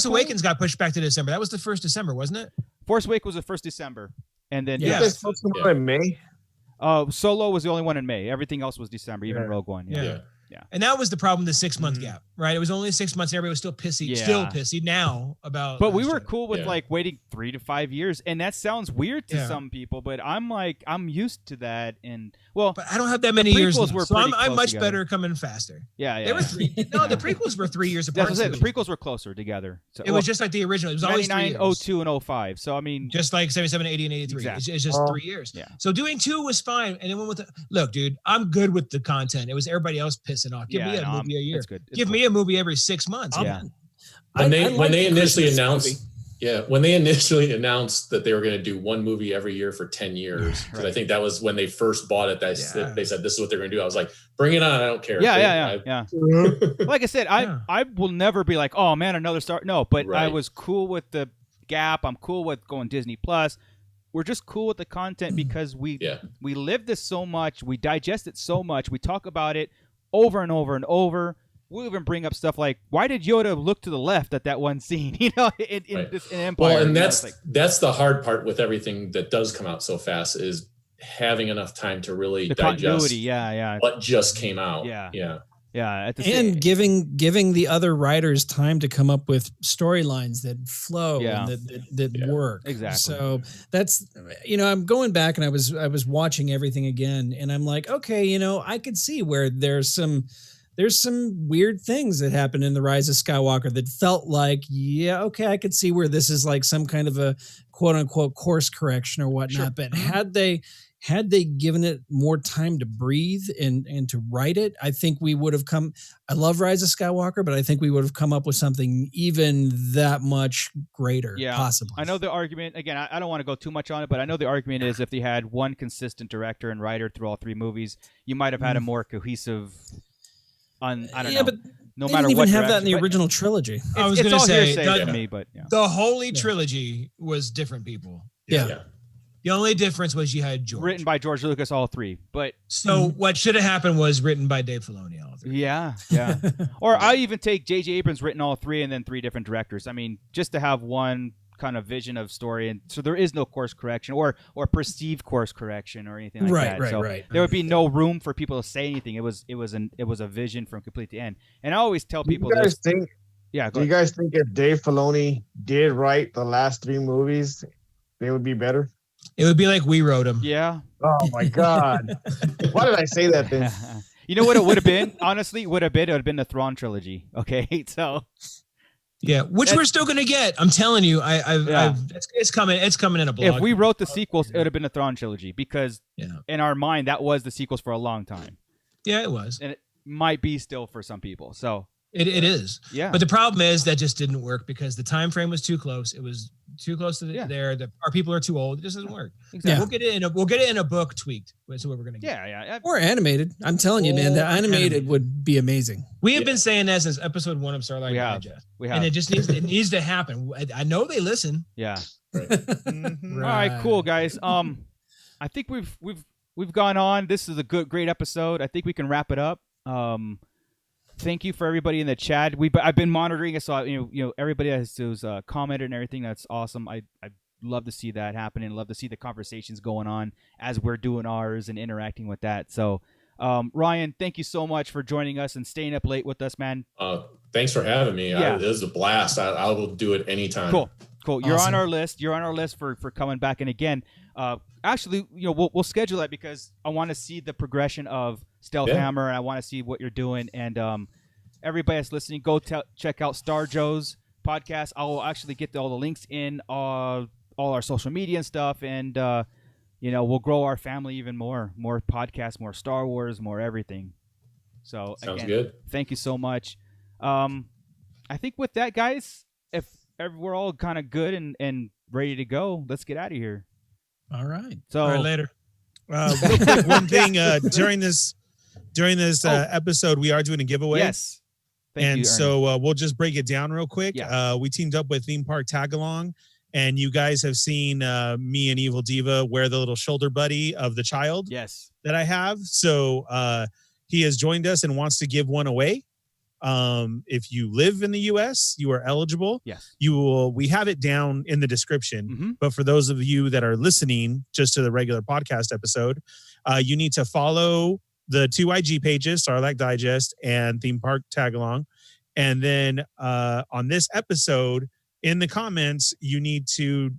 Awakens got pushed back to December. That was the first December, wasn't it? Force Awakens was the first December, and then in May. Solo was the only one in May. Everything else was December, even Rogue One. Yeah. And that was the problem, the 6-month gap, right? It was only 6 months. Everybody was still pissy now about. But we were cool with like waiting 3 to 5 years, and that sounds weird to some people. But I'm used to that, and but I don't have that many years, so I'm much better coming faster. Yeah. They were 3. No, the prequels were 3 years apart. That's what I said. The prequels were closer together. So, it was just like the original. It was always 99, 02, and 05. So I mean, just like 77, 80, and 83. Exactly. It's just 3 years. Yeah. So doing 2 was fine, and then went with look, dude, I'm good with the content. It was everybody else pissing off. Give me a movie a year. It's good. Give me a movie every 6 months. When they initially announced that they were going to do one movie every year for 10 years, because I think that was when they first bought it. They said this is what they're going to do. I was like, bring it on. I don't care. Yeah. Like I said, I will never be like, oh man, another Star. No, but I was cool with the gap. I'm cool with going Disney Plus. We're just cool with the content because we live this so much. We digest it so much. We talk about it over and over and over. We'll even bring up stuff like, why did Yoda look to the left at that one scene? In Empire. Well, and that's the hard part with everything that does come out so fast is having enough time to really digest what just came out. And giving the other writers time to come up with storylines that flow and that work. Exactly. So that's I'm going back and I was watching everything again, and I'm like, okay, I could see where there's some weird things that happened in The Rise of Skywalker that felt like, I could see where this is like some kind of a quote unquote course correction or whatnot. Sure. But had they given it more time to breathe and to write it, I think we would have I love Rise of Skywalker, but I think we would have come up with something even that much greater, possibly. I know the argument, again, I don't want to go too much on it, but I know the argument is if they had one consistent director and writer through all 3 movies, you might have had a more cohesive... I don't know. But no they matter didn't what even have that in the original trilogy. I was going to say to me, but the Holy Trilogy was different people. Yeah. The only difference was you had George. Written by George Lucas, all 3. But so what should have happened was written by Dave Filoni, all 3. Yeah. Or I even take J.J. Abrams written all 3 and then 3 different directors. I mean, just to have one kind of vision of story, and so there is no course correction or perceived course correction or anything like that. Right. There would be no room for people to say anything. It was a vision from complete to end. And I always tell people, do you guys think if Dave Filoni did write the last 3 movies, they would be better? It would be like we wrote them. Yeah. Oh my God. Why did I say that then? You know what it would have been? Honestly, it would have been the Thrawn trilogy. Okay, so Yeah, which we're still gonna get. I'm telling you, it's coming. It's coming in a blog. If we wrote the sequels, it would have been a Thrawn trilogy because in our mind that was the sequels for a long time. Yeah, it was, and it might be still for some people. So it is. Yeah, but the problem is that just didn't work because the time frame was too close. It was too close to there. Our people are too old. It just doesn't work. Exactly. Yeah. We'll get it in a book tweaked. That's what we're gonna get. Yeah. Or animated. I'm telling you, man, the animated would be amazing. We have been saying that since episode 1 of Sarlacc Digest. We have. And it just needs to happen. I know they listen. Yeah. Right. All right, cool guys. I think we've gone on. This is a great episode. I think we can wrap it up. Thank you for everybody in the chat. I've been monitoring it, so you know everybody has commented and everything. That's awesome. I love to see that happening. Love to see the conversations going on as we're doing ours and interacting with that. So, Ryan, thank you so much for joining us and staying up late with us, man. Thanks for having me. Yeah. It was a blast. I will do it anytime. Cool. You're Awesome. on our list. You're on our list for coming back. And again, actually, we'll schedule that because I want to see the progression of Stealth Hammer, and I want to see what you're doing. And everybody that's listening, go check out Star Joe's podcast. I'll actually get all the links in all our social media and stuff, and we'll grow our family even more podcasts, more Star Wars, more everything. So sounds good. Thank you so much. I think with that, guys, if we're all kind of good and ready to go, let's get out of here. All right. So all right, later. Real quick, one thing during this episode, we are doing a giveaway. Yes. Thank you, so we'll just break it down real quick. Yeah. We teamed up with Theme Park Tagalong, and you guys have seen me and Evil Diva wear the little shoulder buddy of the child that I have. So he has joined us and wants to give one away. If you live in the US, you are eligible. Yes. We have it down in the description, but for those of you that are listening just to the regular podcast episode, you need to follow the 2 IG pages, Sarlacc Digest and Theme Park Tagalong. And then on this episode, in the comments, you need to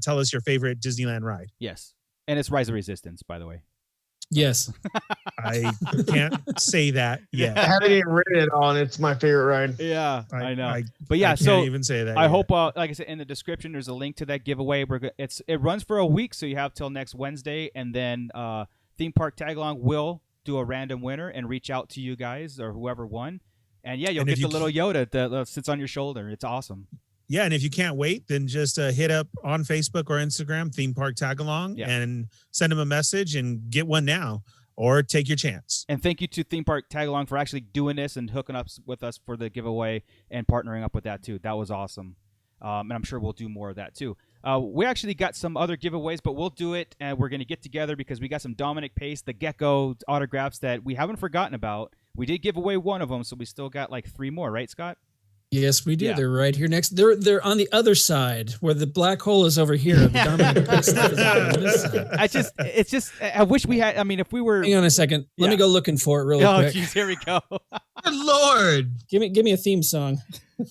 tell us your favorite Disneyland ride. Yes. And it's Rise of Resistance, by the way. Yes. I can't say that yet. I haven't even written it on. It's my favorite ride. Yeah, I know. But yeah, I can't so even say that. I hope, like I said, in the description, there's a link to that giveaway. It runs for a week, so you have till next Wednesday, and then Theme Park Tagalong will do a random winner and reach out to you guys or whoever won. And yeah, you'll get the little Yoda that sits on your shoulder. It's awesome. Yeah, and if you can't wait, then just hit up on Facebook or Instagram, Theme Park Tagalong, and send them a message and get one now, or take your chance. And thank you to Theme Park Tagalong for actually doing this and hooking up with us for the giveaway and partnering up with that too. That was awesome. And I'm sure we'll do more of that too. We actually got some other giveaways, but we'll do it, and we're going to get together because we got some Dominic Pace, the Gecko autographs that we haven't forgotten about. We did give away one of them, so we still got like 3 more, right, Scott? Yes, we do. Yeah. They're right here next. They're on the other side where the black hole is over here. The Dominic Pace stuff is on this side. I wish we had. I mean, if we were. Hang on a second. Let me go looking for it really quick. Oh, geez, here we go. Good Lord. Give me a theme song.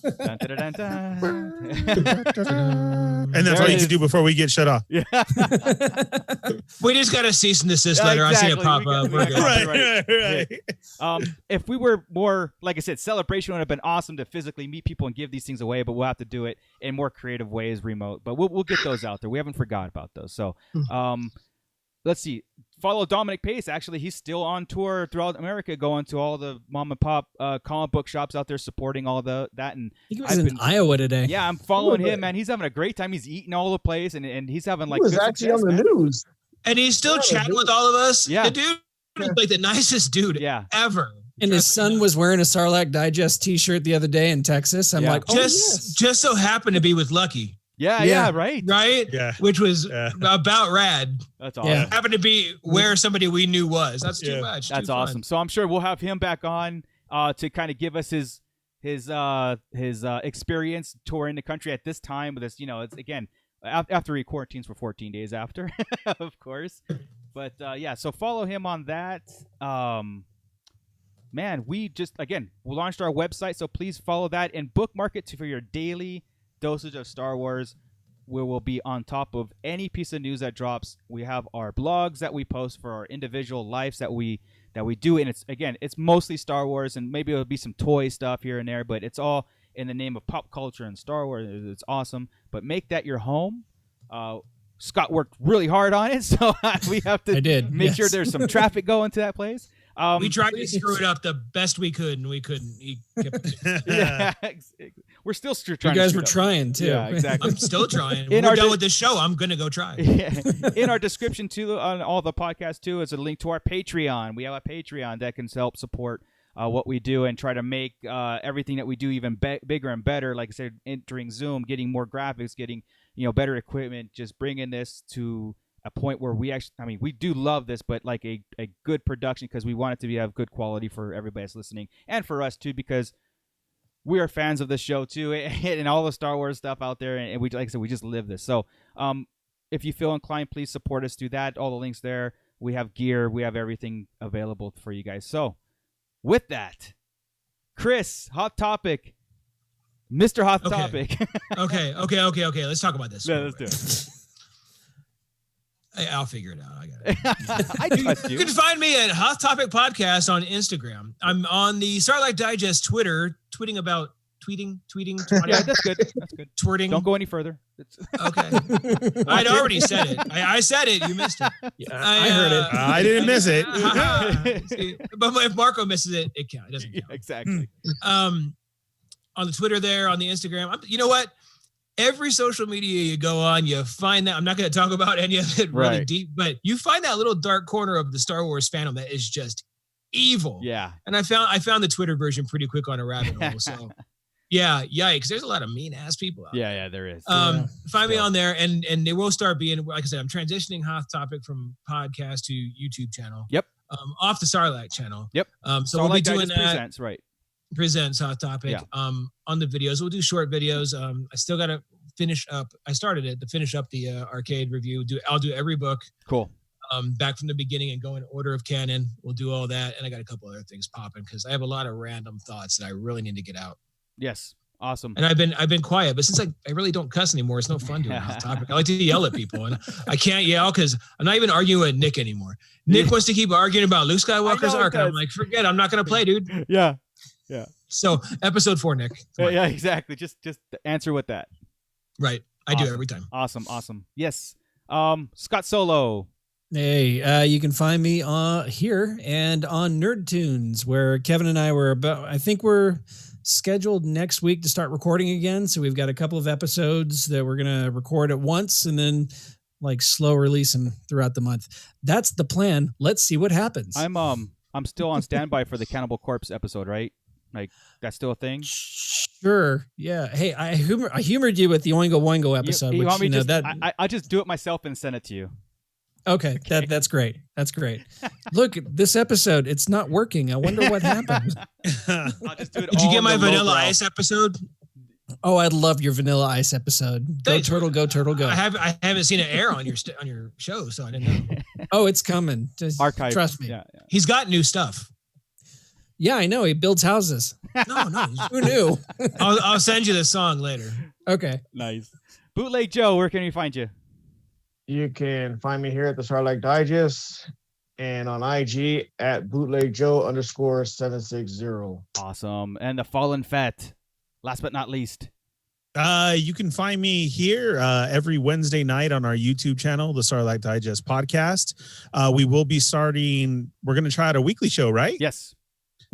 Dun, dun, dun, dun. And that's all you can do before we get shut off. Yeah. We just got a cease and desist letter. Exactly. I see it pop up. Right. If we were more, like I said, celebration would have been awesome to physically meet people and give these things away, but we'll have to do it in more creative ways, remote. But we'll get those out there. We haven't forgot about those. So let's see. Follow Dominic Pace. Actually, he's still on tour throughout America, going to all the mom and pop comic book shops out there, supporting all that. And he was in Iowa today. Yeah, I'm following him, man. He's having a great time. He's eating all the place, and he's having like. He was actually on the news, and he's still chatting with all of us. Yeah, the dude is like the nicest dude ever. And his son was wearing a Sarlacc Digest T-shirt the other day in Texas. I'm like, just so happened to be with Lucky. Yeah, right. Yeah. Which was about rad. That's awesome. Yeah. Happened to be where somebody we knew was. That's too much. That's awesome. So I'm sure we'll have him back on to kind of give us his experience touring the country at this time. With this, it's again after he quarantines for 14 days after, of course. But so follow him on that. Man, we launched our website, so please follow that and bookmark it for your daily dosage of Star Wars. We will be on top of any piece of news that drops. We have our blogs that we post for our individual lives that we do, and it's mostly Star Wars, and maybe it'll be some toy stuff here and there, but it's all in the name of pop culture and Star Wars. It's awesome, but make that your home. Scott worked really hard on it, so we have to make sure there's some traffic going to that place. We tried to screw it up the best we could, and we couldn't. He kept we're still trying. You guys were trying too. Yeah, exactly. I'm still trying. When we're done with this show, I'm gonna go try. In our description too, on all the podcasts too, is a link to our Patreon. We have a Patreon that can help support what we do and try to make everything that we do even bigger and better. Like I said, entering Zoom, getting more graphics, getting better equipment, just bringing this to a point where we actually, we do love this, but like a good production, because we want it to have good quality for everybody that's listening and for us too, because we are fans of the show too and all the Star Wars stuff out there, and we, like I said, we just live this. So if you feel inclined, please support us. Do that. All the links there. We have gear. We have everything available for you guys. So with that, Chris, Hot Topic, Mr. Hot Topic. Okay. Let's talk about this. Yeah, let's do it. I'll figure it out. I got it. I trust you. You can find me at Hot Topic Podcast on Instagram. I'm on the Sarlacc Digest Twitter, tweeting. Yeah, that's good. That's good. Twirting. Don't go any further. Okay. I'd already said it. I said it. You missed it. Yeah, I heard it. I didn't miss it. See, but if Marco misses it, it counts. It doesn't count. Yeah, exactly. On the Twitter there, on the Instagram. You know what? Every social media you go on, you find that. I'm not going to talk about any of it really deep, but you find that little dark corner of the Star Wars fandom that is just evil. Yeah. And I found the Twitter version pretty quick on a rabbit hole. So yeah, yikes. There's a lot of mean ass people out there. Yeah, there is. Find me on there, and they will start being, like I said, I'm transitioning Hot Topic from podcast to YouTube channel. Yep. Off the Sarlacc channel. Yep. So we'll be doing that. Presents, Presents Hot Topic on the videos. We'll do short videos. I still got to finish up. I started it to finish up the arcade review. I'll do every book. Cool. Back from the beginning and go in order of canon. We'll do all that. And I got a couple other things popping because I have a lot of random thoughts that I really need to get out. Yes. Awesome. And I've been quiet, but since I really don't cuss anymore, it's no fun doing Hot Topic. I like to yell at people, and I can't yell because I'm not even arguing with Nick anymore. Nick wants to keep arguing about Luke Skywalker's arc. And I'm like, forget it. I'm not going to play, dude. Yeah. So episode 4, Nick. Yeah, exactly. Just answer with that. Right. I do every time. Awesome. Yes. Scott Solo. Hey, you can find me here and on Nerd Tunes, where Kevin and I I think we're scheduled next week to start recording again. So we've got a couple of episodes that we're going to record at once and then like slow release them throughout the month. That's the plan. Let's see what happens. I'm still on standby for the Cannibal Corpse episode, right? Like, that's still a thing? Sure. Yeah. Hey, I humored you with the Oingo Boingo episode. You want me I just do it myself and send it to you. Okay. That's great. That's great. Look, this episode, it's not working. I wonder what happened. I'll just do it. Did you get my Vanilla Ice episode? Oh, I love your Vanilla Ice episode. Go Turtle, go Turtle, go. I haven't seen it air on your show, so I didn't know. Oh, it's coming. Just archive. Trust me. Yeah. He's got new stuff. Yeah, I know. He builds houses. No. Who knew? I'll send you the song later. Okay. Nice. Bootleg Joe, where can we find you? You can find me here at the Sarlacc Digest and on IG at bootlegjoe_760. Awesome. And the Fallen Fat, last but not least. You can find me here every Wednesday night on our YouTube channel, the Sarlacc Digest Podcast. We will be starting, we're going to try out a weekly show, right? Yes.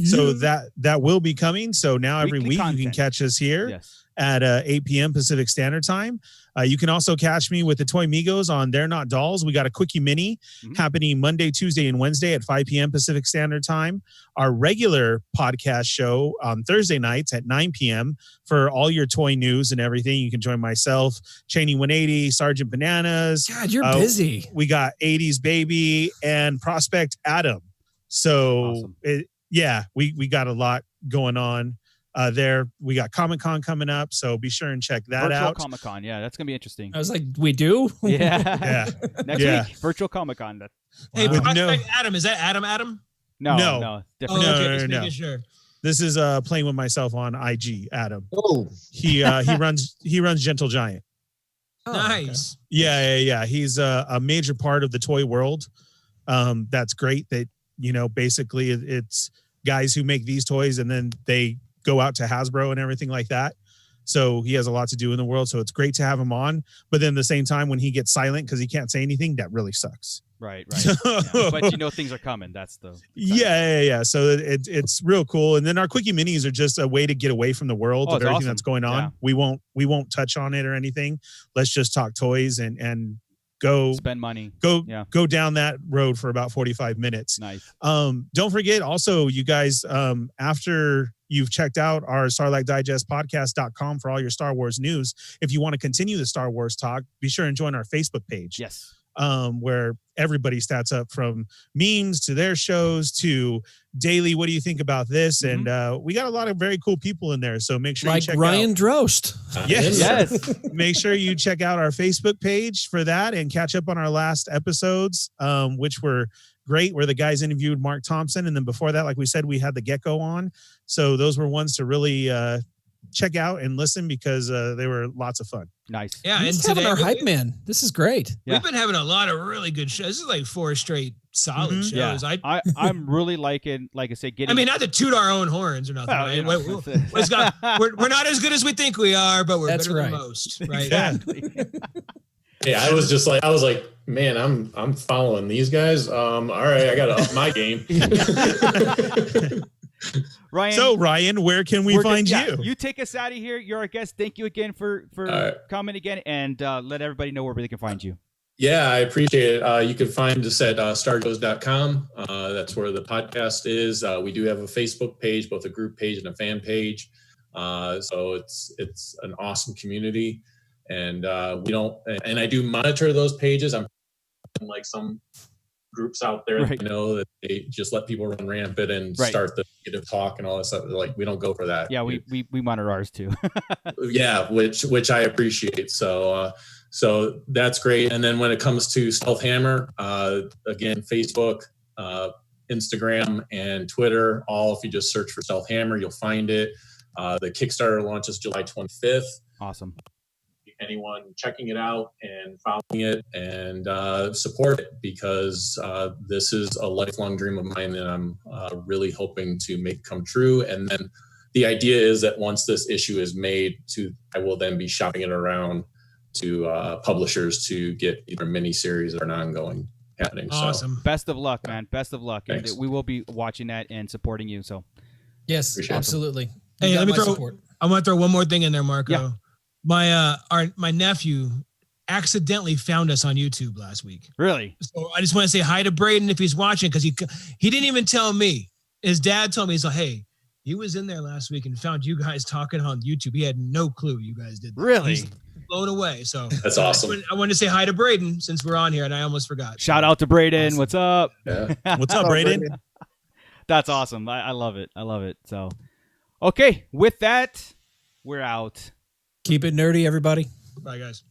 So that will be coming. So now every week you can catch us here at 8 p.m. Pacific Standard Time. You can also catch me with the Toy Migos on They're Not Dolls. We got a Quickie Mini happening Monday, Tuesday, and Wednesday at 5 p.m. Pacific Standard Time. Our regular podcast show on Thursday nights at 9 p.m. for all your toy news and everything. You can join myself, Cheney 180, Sergeant Bananas. God, you're busy. We got 80s Baby and Prospect Adam. So awesome. We got a lot going on there. We got Comic-Con coming up, so be sure and check that Virtual out. Comic-Con, yeah, that's gonna be interesting. I was like, we do? Yeah. Next week, Virtual Comic-Con. Hey, Prospect Adam, is that Adam? No. Different. No. Sure. This is playing with myself on IG, Adam. Oh, he runs Gentle Giant. Oh, nice. Okay. Yeah. He's a major part of the toy world. That's great that, basically it's guys who make these toys and then they go out to Hasbro and everything like that. So he has a lot to do in the world. So it's great to have him on. But then at the same time, when he gets silent because he can't say anything, that really sucks. Right. Yeah. But things are coming. That's the yeah. So it's real cool. And then our quickie minis are just a way to get away from the world of everything that's going on. Yeah. We won't touch on it or anything. Let's just talk toys and go spend money. Go down that road for about 45 minutes. Nice. Don't forget also, you guys, after you've checked out our Sarlacc Digest Podcast.com for all your Star Wars news, if you want to continue the Star Wars talk, be sure and join our Facebook page. Yes. Where everybody stats up from memes to their shows to daily. What do you think about this? Mm-hmm. And we got a lot of very cool people in there. So make sure you check Ryan out Drost. Yes. Make sure you check out our Facebook page for that and catch up on our last episodes, which were great, where the guys interviewed Mark Thompson. And then before that, like we said, we had the Gecko on. So those were ones to really check out and listen because they were lots of fun. Nice. Yeah. And today, our hype man. This is great. We've been having a lot of really good shows. This is like 4 straight solid shows. Yeah. I'm really liking, like I said, getting. I mean, not to toot our own horns or nothing. Right? We're not as good as we think we are, but we're better than most. Right. Exactly. Yeah, I was like, man, I'm following these guys. All right, I got to up my game. Ryan. So Ryan, where can we find you? You take us out of here. You're our guest. Thank you again for coming again, and let everybody know where they can find you. Yeah, I appreciate it. You can find us at stargoes.com. That's where the podcast is. We do have a Facebook page, both a group page and a fan page. So it's an awesome community. And I do monitor those pages. I'm like some groups out there that know that they just let people run rampant and start the negative talk and all that stuff. Like, we don't go for that. Yeah, we monitor ours too. Yeah, which I appreciate. So that's great. And then when it comes to Stealth Hammer, again, Facebook, Instagram, and Twitter, all if you just search for Stealth Hammer, you'll find it. The Kickstarter launches July 25th. Awesome. Anyone checking it out and following it and support it, because this is a lifelong dream of mine that I'm really hoping to make come true. And then the idea is that once this issue is made, I will then be shopping it around to publishers to get either mini series or an ongoing happening. Awesome. So, best of luck, man. Best of luck. Thanks. We will be watching that and supporting you. So yes, absolutely. Hey, I want to throw one more thing in there, Marco. Yeah. My nephew accidentally found us on YouTube last week. Really? So I just want to say hi to Braden if he's watching, because he didn't even tell me. His dad told me, he's like, hey, he was in there last week and found you guys talking on YouTube. He had no clue you guys did that. Really? He's blown away. So that's awesome. I wanted to say hi to Braden since we're on here, and I almost forgot. Shout out to Braden. Awesome. What's up? Yeah. What's up, Braden? That's awesome. I love it. I love it. So, okay. With that, we're out. Keep it nerdy, everybody. Bye, guys.